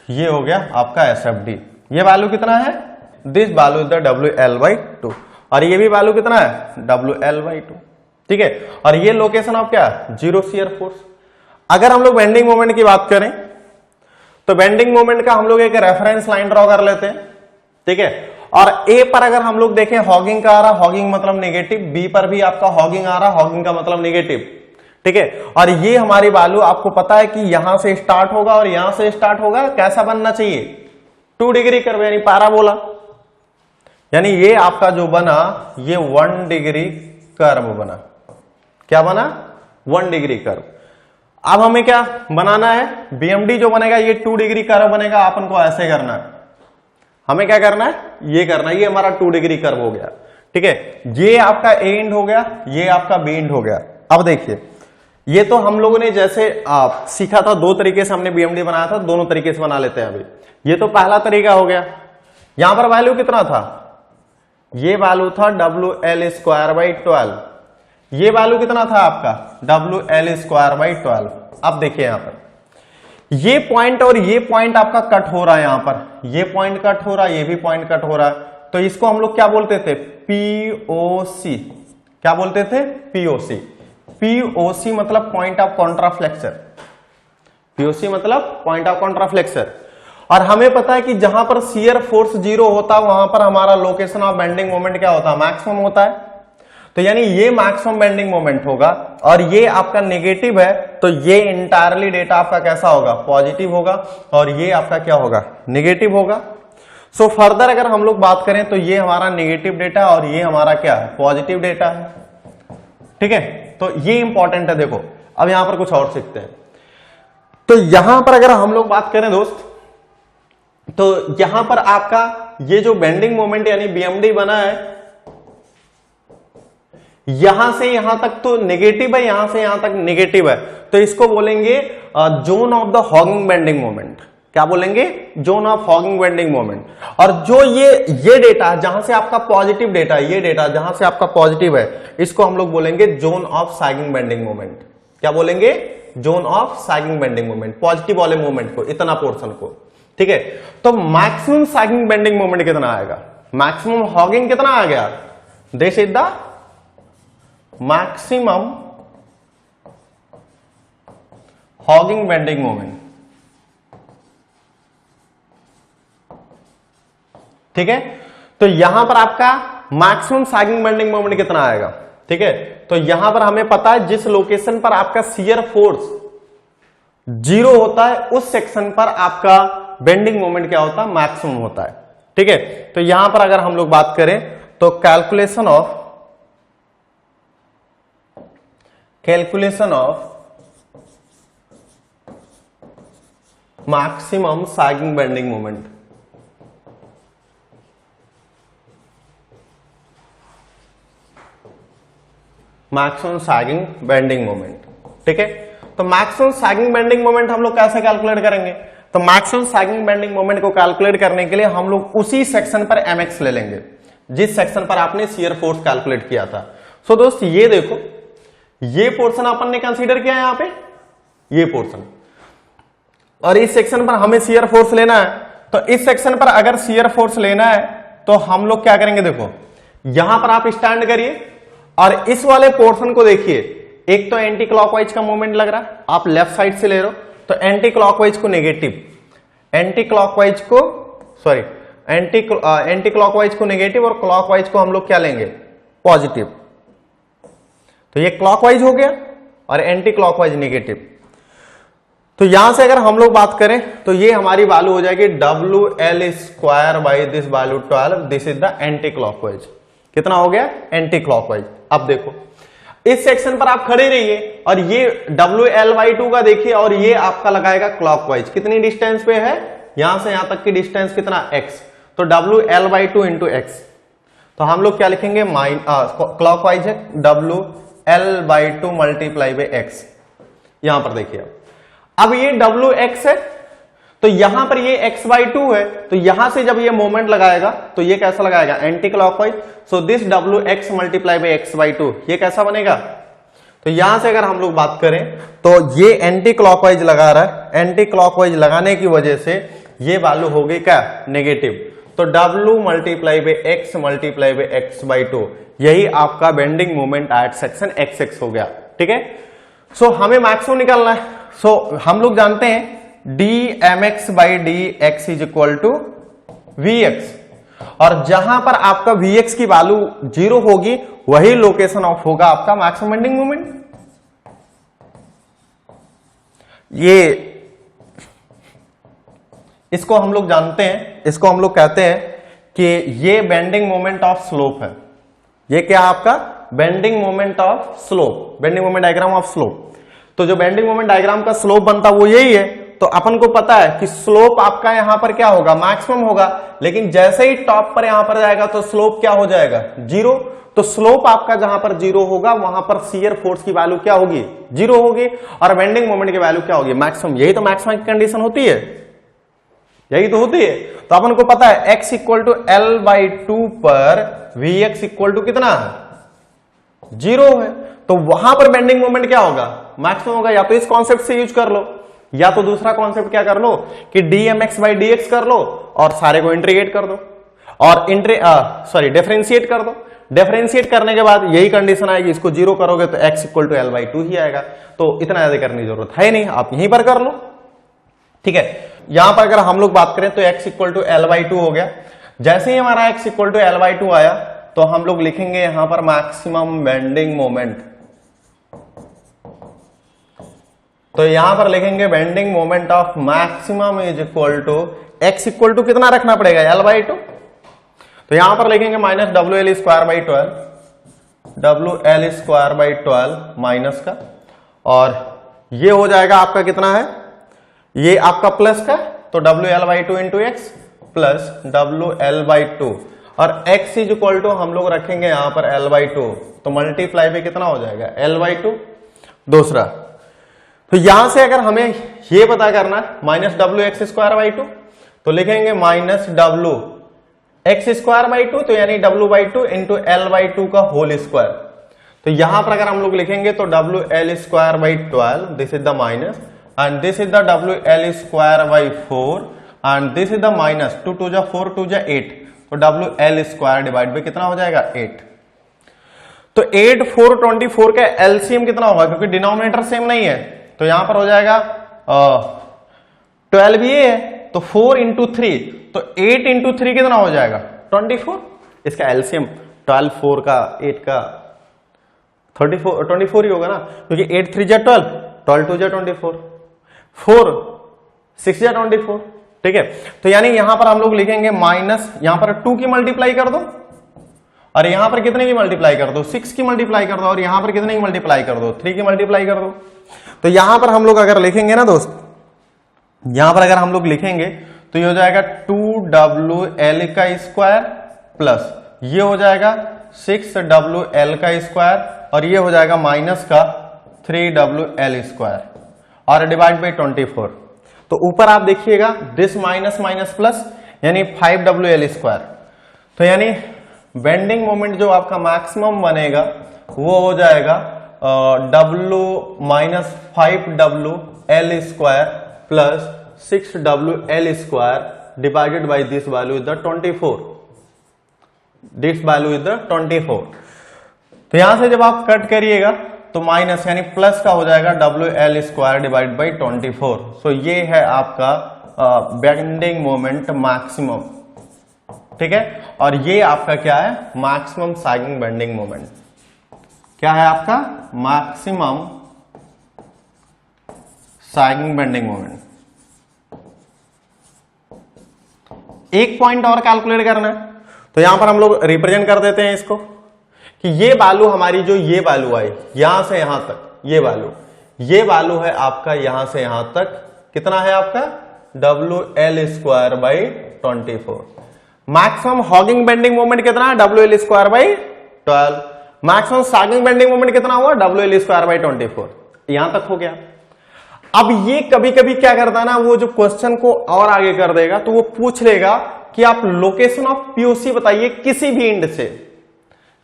ये हो गया आपका एसएफडी। ये वैल्यू कितना है, this value is the WL/2, और ये भी वैल्यू कितना है, WL/2। ठीक है, और ये लोकेशन ऑफ क्या है, 0 शियर फोर्स। अगर हम लोग बेंडिंग मोमेंट की बात करें तो बेंडिंग मोमेंट का हम लोग एक रेफरेंस लाइन ड्रॉ कर लेते हैं। ठीक है, और ए पर अगर हम लोग देखें हॉगिंग का आ रहा, हॉगिंग मतलब नेगेटिव, बी पर भी आपका हॉगिंग आ रहा, हॉगिंग का मतलब नेगेटिव। ठीक है, और ये हमारी वैल्यू आपको पता है कि यहां से स्टार्ट होगा और यहां से स्टार्ट होगा, कैसा बनना चाहिए, 2 डिग्री कर्व यानी पैराबोला, यानी ये आपका जो बना ये 1 डिग्री कर्व बना। क्या बना, 1 डिग्री कर्व। अब हमें क्या बनाना है, BMD जो बनेगा ये 2 डिग्री कर्व बनेगा, अपन को ऐसे करना है। हमें क्या करना है, ये करना है। ये हमारा 2 डिग्री कर्व हो गया, ठीक है। ये आपका ए एंड हो गया, ये आपका बी एंड हो गया। अब देखिए, ये तो हम लोगों ने जैसे सीखा था, 2 तरीके से हमने बीएमडी बनाया था, दोनों तरीके से बना लेते हैं अभी। ये तो पहला तरीका हो गया। यहां पर वैल्यू कितना था, ये वैल्यू था WL²/12। ये वैल्यू कितना था आपका WL²/12। अब देखिए यहां पर ये पॉइंट और ये पॉइंट आपका कट हो रहा है, यहां पर ये पॉइंट कट हो रहा है, ये भी पॉइंट कट हो रहा है, तो इसको हम लोग क्या बोलते थे, POC। क्या बोलते थे, POC। POC मतलब पॉइंट ऑफ कॉन्ट्राफ्लेक्सर। POC मतलब पॉइंट ऑफ कॉन्ट्राफ्लेक्सर। और हमें पता है कि जहां पर शियर फोर्स 0 होता है वहां पर हमारा लोकेशन ऑफ बेंडिंग मोमेंट क्या होता है, मैक्सिमम होता है। तो यानी ये मैक्सिमम बेंडिंग मोमेंट होगा, और ये आपका नेगेटिव है, तो ये इंटायरली डेटा आपका कैसा होगा, पॉजिटिव होगा, और ये आपका क्या होगा, नेगेटिव होगा। सो फर्दर अगर हम लोग बात करें तो ये हमारा नेगेटिव डेटा और ये हमारा क्या है, पॉजिटिव डेटा है, ठीक है। तो ये इंपॉर्टेंट है। देखो अब यहां पर कुछ और सीखते हैं। तो यहां पर अगर हम लोग बात करें दोस्त, तो यहां पर आपका ये जो बेंडिंग मोमेंट यानी बीएमडी बना है, यहां से यहां तक तो नेगेटिव है, यहां से यहां तक नेगेटिव है, तो इसको बोलेंगे zone of the hugging bending moment. क्या बोलेंगे, zone of hugging bending moment. और जो ये डेटा जहां से आपका पॉजिटिव डेटा है, ये डेटा जहां से आपका पॉजिटिव है, इसको हम लोग बोलेंगे zone of sagging bending moment. क्या बोलेंगे, zone of sagging bending moment, positive वाले मोमेंट को, इतना पोर्शन को, ठीक है। तो मैक्सिमम सैगिंग बेंडिंग मोमेंट कितना आएगा, मैक्सिमम हॉगिंग कितना आ गया, this is the maximum hugging bending moment, ठीक है। तो यहां पर आपका मैक्सिमम सैगिंग बेंडिंग मोमेंट कितना आएगा, ठीक है। तो यहां पर हमें पता है जिस लोकेशन पर आपका शियर फोर्स 0 होता है, उस सेक्शन पर आपका बेंडिंग मोमेंट क्या होता है, मैक्सिमम होता है, ठीक है। तो यहां पर अगर हम लोग बात करें तो calculation of maximum sagging bending moment, maximum sagging bending moment, ठीक है। तो मैक्सिमम सैगिंग बेंडिंग मोमेंट हम लोग कैसे कैलकुलेट करेंगे, तो मैक्सिमम सैगिंग बेंडिंग मोमेंट को कैलकुलेट करने के लिए हम लोग उसी सेक्शन पर mx ले लेंगे जिस सेक्शन पर आपने शियर फोर्स कैलकुलेट किया था। सो दोस्त ये देखो, ये पोर्शन अपन ने कंसीडर किया है यहां पे, ये पोर्शन, और इस सेक्शन पर हमें शियर फोर्स लेना है। तो इस सेक्शन पर अगर शियर फोर्स लेना है तो हम लोग क्या करेंगे, देखो यहां पर आप स्टैंड करिए और इस वाले पोर्शन को देखिए। एक तो एंटी क्लॉकवाइज का मूवमेंट लग रहा है, आप लेफ्ट साइड से ले रहे हो, तो एंटी क्लॉकवाइज को नेगेटिव, एंटी क्लॉकवाइज को नेगेटिव, और क्लॉकवाइज को हम लोग क्या लेंगे, पॉजिटिव। तो ये क्लॉकवाइज हो गया और एंटी क्लॉकवाइज नेगेटिव। तो यहां से अगर हम लोग बात करें तो ये हमारी वैल्यू हो जाएगी WL² this value 12, this is the anti clockwise. कितना हो गया, एंटी क्लॉकवाइज। अब देखो इस सेक्शन पर आप खड़े रहिए और ये WL/2 का देखिए, और ये आपका लगाएगा क्लॉकवाइज। कितनी डिस्टेंस पे है, यहां से यहां तक की डिस्टेंस कितना, x। तो WL/2 इंटू x। तो हम लोग क्या लिखेंगे, क्लॉकवाइज है WL/2 मल्टीप्लाई बाई x। यहां पर देखिए अब ये WX है, तो यहां पर ये x/2 है, तो यहां से जब ये मोमेंट लगाएगा तो ये कैसा लगाएगा, anti clockwise. So this WX multiply by x/2, ये कैसा बनेगा। तो यहां से अगर हम लोग बात करें तो ये एंटी क्लॉकवाइज लगा रहा है, एंटी क्लॉकवाइज लगाने की वजह से ये वैल्यू हो गई क्या, नेगेटिव। तो W multiply by x multiply by x/2, यही आपका bending moment at section XX हो गया, ठीक है। सो हमें मैक्सिमम निकालना है। सो हम लोग जानते हैं dmx/dx is equal to Vx, और जहां पर आपका Vx की वैल्यू 0 होगी वही लोकेशन ऑफ होगा आपका मैक्सिमम बेंडिंग मोमेंट। ये इसको हम लोग जानते हैं, इसको हम लोग कहते हैं कि ये बेंडिंग मोमेंट ऑफ स्लोप है। ये क्या आपका bending moment of slope, bending moment diagram of slope. तो जो बेंडिंग मोमेंट डायग्राम का स्लोप बनता है वो यही है, तो अपन को पता है कि स्लोप आपका यहां पर क्या होगा, मैक्सिमम होगा, लेकिन जैसे ही टॉप पर यहां पर जाएगा तो स्लोप क्या हो जाएगा, जीरो। तो स्लोप आपका जहां पर जीरो होगा वहां पर शियर फोर्स की वैल्यू क्या होगी, जीरो होगी, और बेंडिंग मोमेंट की वैल्यू क्या होगी, मैक्सिमम। यही तो मैक्सिमम की कंडीशन होती है, यही तो होती है। तो अपन को पता है x equal to L by two पर Vx इक्वल टू कितना है, जीरो है। तो वहां पर बेंडिंग मोमेंट क्या होगा, मैक्सिमम होगा। या तो इस कॉन्सेप्ट से यूज कर लो, या तो दूसरा कॉन्सेप्ट क्या कर लो कि dmx बाई dx कर लो और सारे को इंटीग्रेट कर दो और डिफरेंशिएट कर दो। डिफरेंशिएट करने के बाद यही कंडीशन आएगी, इसको जीरो करोगे तो x equal to L by two ही आएगा। तो इतना ज्यादा करने की जरूरत है नहीं, आप यहीं पर कर लो, ठीक है। यहां पर अगर हम लोग बात करें तो x equal to L by two हो गया। जैसे ही हमारा x equal to L by two आया तो हम लोग लिखेंगे यहां पर मैक्सिमम बेंडिंग मोमेंट। तो यहां पर लिखेंगे bending moment of maximum is equal to x equal to कितना रखना पड़ेगा, एल बाई टू। तो यहां पर लिखेंगे minus W L square by 12, W L square by 12 minus का, और ये हो जाएगा आपका कितना है, ये आपका प्लस का, तो W L by two into X plus W L by to, और x इज इक्वल टू हम लोग रखेंगे यहां पर एल बाई टू, तो मल्टीप्लाई पे कितना हो जाएगा, एल बाई टू। दूसरा, तो यहां से अगर हमें ये पता करना minus W X square by two, तो लिखेंगे minus W X square by two, तो यानी W by two into L by to का होल स्क्वायर। तो यहां पर अगर हम लोग लिखेंगे तो W L square by 12, this is the minus, and this is the WL square by 4 and this is the minus 2 2 जा 4 2 जा 8, तो WL square डिवाइड बाय कितना हो जाएगा 8। तो 8 4 24 का एलसीएम कितना होगा, क्योंकि डिनोमिनेटर सेम नहीं है, तो यहां पर हो जाएगा 12 ये है, तो 4 इंटू 3, तो 8 इंटू 3 कितना हो जाएगा 24। इसका एलसीएम 12 4 का 8 का 24 ही होगा ना, क्योंकि 8 3 जा 12, 12 2 जा 24, 4 6 या 24, ठीक है। तो यानी यहां पर हम लोग लिखेंगे माइनस, यहां पर 2 की मल्टीप्लाई कर दो और यहां पर कितने की मल्टीप्लाई कर दो, 6 की मल्टीप्लाई कर दो, और यहां पर कितने की मल्टीप्लाई कर दो, 3 की मल्टीप्लाई कर दो। तो यहां पर हम लोग अगर लिखेंगे ना दोस्त, यहां पर अगर हम लोग लिखेंगे तो ये हो जाएगा 2WL का स्क्वायर प्लस ये हो जाएगा 6WL का स्क्वायर, और ये हो जाएगा माइनस का 3WL स्क्वायर और डिवाइड बाई 24। तो ऊपर आप देखिएगा दिस माइनस माइनस प्लस यानी 5WL स्क्वायर। तो यानी बेंडिंग मोमेंट जो आपका मैक्सिमम बनेगा वो हो जाएगा W minus 5WL square plus 6WL square divided by this value is the 24, this value is the 24। तो यहां से जब आप कट करिएगा तो माइनस यानी प्लस का हो जाएगा WL स्क्वायर डिवाइड बाई 24। सो ये है आपका बेंडिंग मोमेंट मैक्सिमम, ठीक है। और ये आपका क्या है, मैक्सिमम सैगिंग बेंडिंग मोमेंट। क्या है आपका मैक्सिमम सैगिंग बेंडिंग मोमेंट। एक पॉइंट और कैलकुलेट करना है, तो यहां पर हम लोग रिप्रेजेंट कर देते हैं इसको कि ये वैल्यू हमारी जो ये वैल्यू आई यहां से यहां तक, ये वैल्यू है आपका यहां से यहां तक कितना है आपका WL square by 24। Maximum hugging bending moment कितना है WL square by 12। Maximum sagging bending moment कितना हुआ WL स्क्वायर बाई 24। यहां तक हो गया। अब ये कभी कभी क्या करता है ना, वो जो क्वेश्चन को और आगे कर देगा, तो वो पूछ लेगा कि आप लोकेशन ऑफ पीओसी बताइए किसी भी एंड से।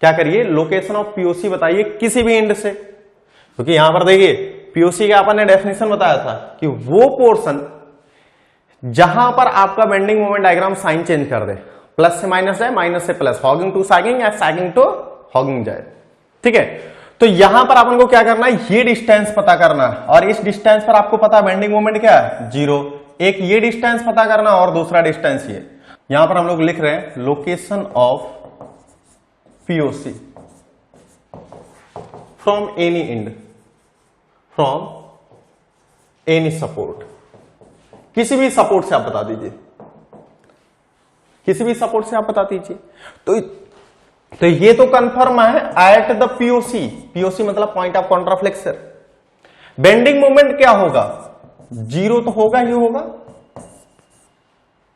क्या करिए, लोकेशन ऑफ पीओसी बताइए किसी भी एंड से, क्योंकि यहां पर देखिए पीओसी का अपन ने डेफिनेशन बताया था कि वो पोर्शन जहां पर आपका bending moment diagram sign change कर दे, प्लस से माइनस जाए, माइनस से प्लस, हॉगिंग टू सैगिंग या सैगिंग टू हॉगिंग जाए, ठीक है। तो यहां पर अपन को क्या करना है, ये डिस्टेंस पता करना है, और इस डिस्टेंस पर आपको पता है बेंडिंग मोमेंट क्या है 0। एक ये डिस्टेंस पता करना और दूसरा डिस्टेंस ये। यहां पर हम लोग लिख रहे हैं location of POC from any and, from any support, किसी भी सपोर्ट से आप बता दीजिए, किसी भी सपोर्ट से आप बता दीजिए। तो ये तो कंफर्म है एट द पीओसी, पीओसी मतलब पॉइंट ऑफ कॉन्ट्राफ्लेक्सर। बेंडिंग मोमेंट क्या होगा, जीरो तो होगा ही होगा।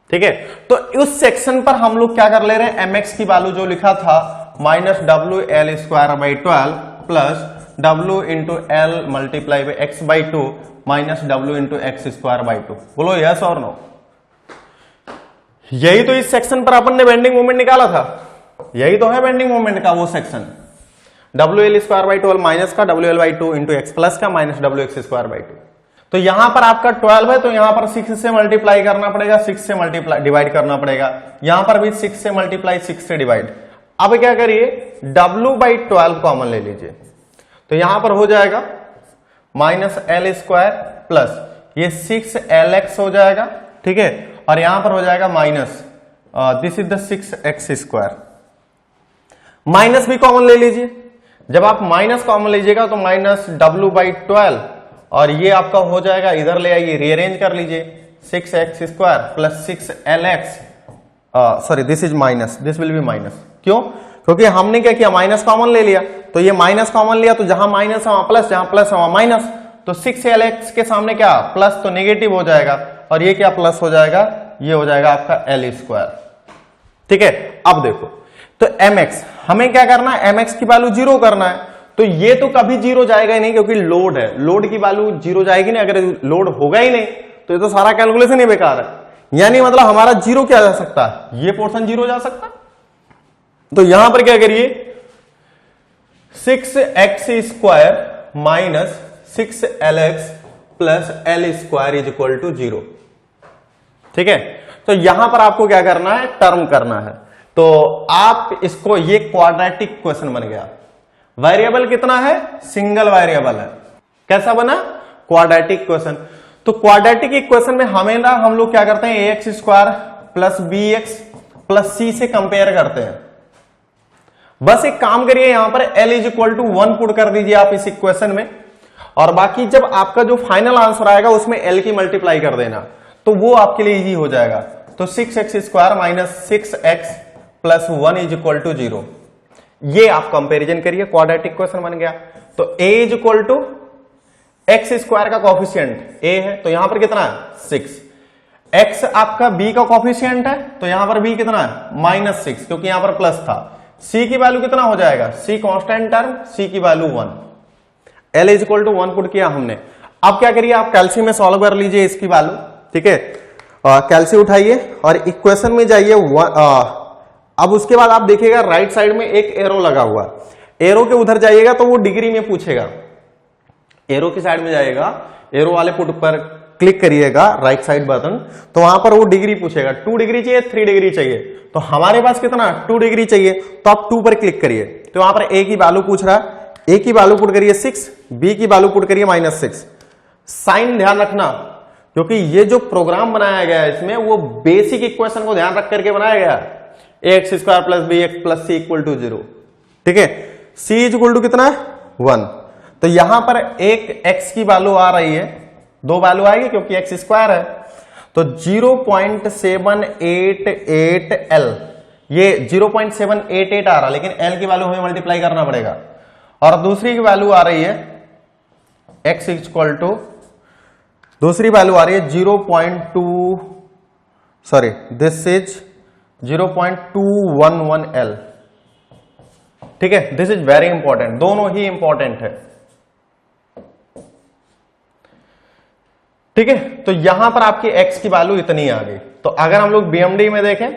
ठीक है, तो उस सेक्शन पर हम लोग क्या कर ले रहे हैं, mx की वैल्यू जो लिखा था minus W L square by 12 plus W into L multiply by x by 2 minus W into x square by 2। बोलो यस और नो। यही तो इस सेक्शन पर अपन ने बेंडिंग मोमेंट निकाला था, यही तो है बेंडिंग मोमेंट का वो section. W L square by 12 minus का W L by 2 into X plus का minus W X square by 2। तो यहां पर आपका 12 है तो यहां पर 6 से मल्टीप्लाई करना पड़ेगा, 6 से मल्टीप्लाई डिवाइड करना पड़ेगा, यहां पर भी 6 से मल्टीप्लाई 6 से डिवाइड। अब क्या करिए, w बाई 12 कॉमन ले लीजिए, तो यहां पर हो जाएगा माइनस एल स्क्वायर प्लस ये 6lx हो जाएगा। ठीक है, और यहां पर हो जाएगा minus this is the 6x square. Minus भी कॉमन ले लीजिए, जब आप माइनस कॉमन लीजिएगा तो माइनस w बाई 12 और ये आपका हो जाएगा, इधर ले आइए रीअरेंज कर लीजिए, 6x square plus 6lx, sorry this is minus, this will be minus. क्यों? क्योंकि हमने क्या किया, माइनस कॉमन ले लिया, तो ये माइनस कॉमन लिया तो जहां माइनस है वहां प्लस, जहां प्लस है वहां माइनस, तो 6lx के सामने क्या प्लस तो नेगेटिव हो जाएगा और ये क्या प्लस हो जाएगा, ये हो जाएगा आपका एल स्क्वायर। ठीक है, अब देखो तो mx हमें क्या करना है, mx की वैल्यू जीरो करना है, तो ये तो कभी जीरो जाएगा ही नहीं क्योंकि लोड है, लोड की वैल्यू जीरो जाएगी नहीं, अगर लोड होगा ही नहीं तो ये तो सारा कैलकुलेशन ही बेकार है। यानी मतलब हमारा जीरो क्या जा सकता है, ये पोर्शन जीरो जा सकता है। तो यहां पर क्या करिए, 6x square minus 6lx plus L square is equal to 0। ठीक है, तो यहां पर आपको क्या करना है, टर्म करना है, तो आप इसको, ये क्वाड्रेटिक क्वेश्चन बन गया। वेरिएबल कितना है, सिंगल वेरिएबल है, कैसा बना, क्वाड्रेटिक क्वेश्चन। तो क्वाड्रेटिक इक्वेशन में हमें ना हम लोग क्या करते हैं, ax square plus bx plus c से कंपेयर करते हैं। बस एक काम करिए, यहां पर l is equal to 1 put कर दीजिए आप इस इक्वेशन में, और बाकी जब आपका जो फाइनल आंसर आएगा उसमें l की मल्टीप्लाई कर देना, तो वो आपके लिए इजी हो जाएगा। तो 6x square minus 6x plus 1 is equal to 0, ये आप कंपेरिजन करिए, क्वाड्रेटिक क्वेश्चन बन गया। तो a is equal to X square का कॉफिशिएंट a है, तो यहां पर कितना है 6, x आपका b का कॉफिशिएंट है, तो यहां पर b कितना है माइनस 6, क्योंकि यहां पर प्लस था। c की वैल्यू कितना हो जाएगा, c कांस्टेंट टर्म, c की value 1, l is equal to 1 put किया हमने। अब क्या करिए, आप कैल्सी में सॉल्व कर लीजिए इसकी वैल्यू। ठीक है, कैल्सी उठाइए और इक्वेशन में जाइए। अब उसके बाद आप देखिएगा राइट साइड में एक एरो लगा हुआ, एरो के उधर जाइएगा तो वो डिग्री में पूछेगा, एरो की साइड में जाइएगा, एरो वाले पुट पर क्लिक करिएगा राइट साइड बटन, तो वहां पर वो डिग्री पूछेगा, 2 डिग्री चाहिए 3 डिग्री चाहिए, तो हमारे पास कितना 2 डिग्री चाहिए, तो आप 2 पर क्लिक करिए, तो वहां पर a की वैल्यू पूछ रहा है, a की वैल्यू पुट करिए 6, b की वैल्यू पुट करिए माइनस 6। साइन ध्यान रखना, क्योंकि ये जो प्रोग्राम बनाया गया है इसमें वो बेसिक इक्वेशन को ध्यान रख करके बनाया गया है, ax square plus bx plus c equal to 0। ठीक है, c इज इक्वल टू कितना है 1, तो यहां पर एक x की वैल्यू आ रही है, 2 वैल्यू आएगी क्योंकि x स्क्वायर है, तो 0.788l, ये 0.788 आ रहा है, लेकिन l की वैल्यू हमें मल्टीप्लाई करना पड़ेगा। और दूसरी की वैल्यू आ रही है x इक्वल टू, दूसरी वैल्यू आ रही है 0.2, सॉरी दिस इज 0.211l। ठीक है, दिस इज वेरी इंपॉर्टेंट, दोनों ही इंपॉर्टेंट है। ठीक है, तो यहां पर आपकी x की वैल्यू इतनी आ गई। तो अगर हम लोग BMD में देखें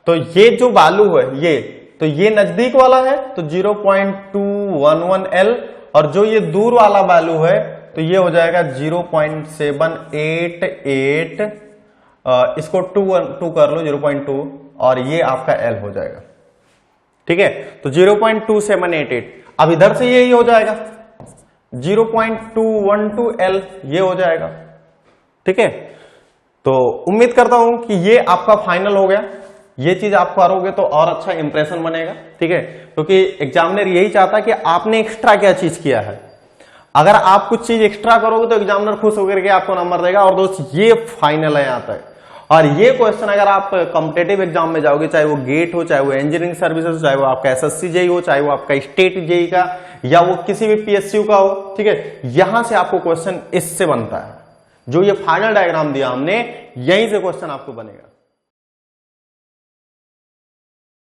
तो ये जो वैल्यू है ये, तो ये नजदीक वाला है तो 0.211l, और जो ये दूर वाला वैल्यू है तो ये हो जाएगा 0.788, इसको 2 कर लो 0.2, और ये आपका l हो जाएगा। ठीक है, तो 0.2788, अब इधर से यही हो जाएगा 0.212l, ये हो जाएगा। ठीक है, तो उम्मीद करता हूं कि ये आपका फाइनल हो गया, ये चीज आप करोगे तो और अच्छा इंप्रेशन बनेगा। ठीक है, क्योंकि एग्जामिनर यही चाहता है कि आपने एक्स्ट्रा क्या चीज किया है। अगर आप कुछ चीज एक्स्ट्रा करोगे तो एग्जामिनर खुश होकर के आपको नंबर देगा। और दोस्त ये फाइनल है यहाँ तक, और ये क्वेश्चन अगर आप कॉम्पिटेटिव एग्जाम में जाओगे, चाहे वो गेट हो, चाहे वो इंजीनियरिंग सर्विसेज, चाहे वो आपका SSC जेई हो, चाहे वो आपका स्टेट जेई का, या वो किसी भी PSU का हो, ठीक है, यहां से आपको क्वेश्चन इससे बनता है। जो ये फाइनल डायग्राम दिया हमने, यहीं से क्वेश्चन आपको बनेगा।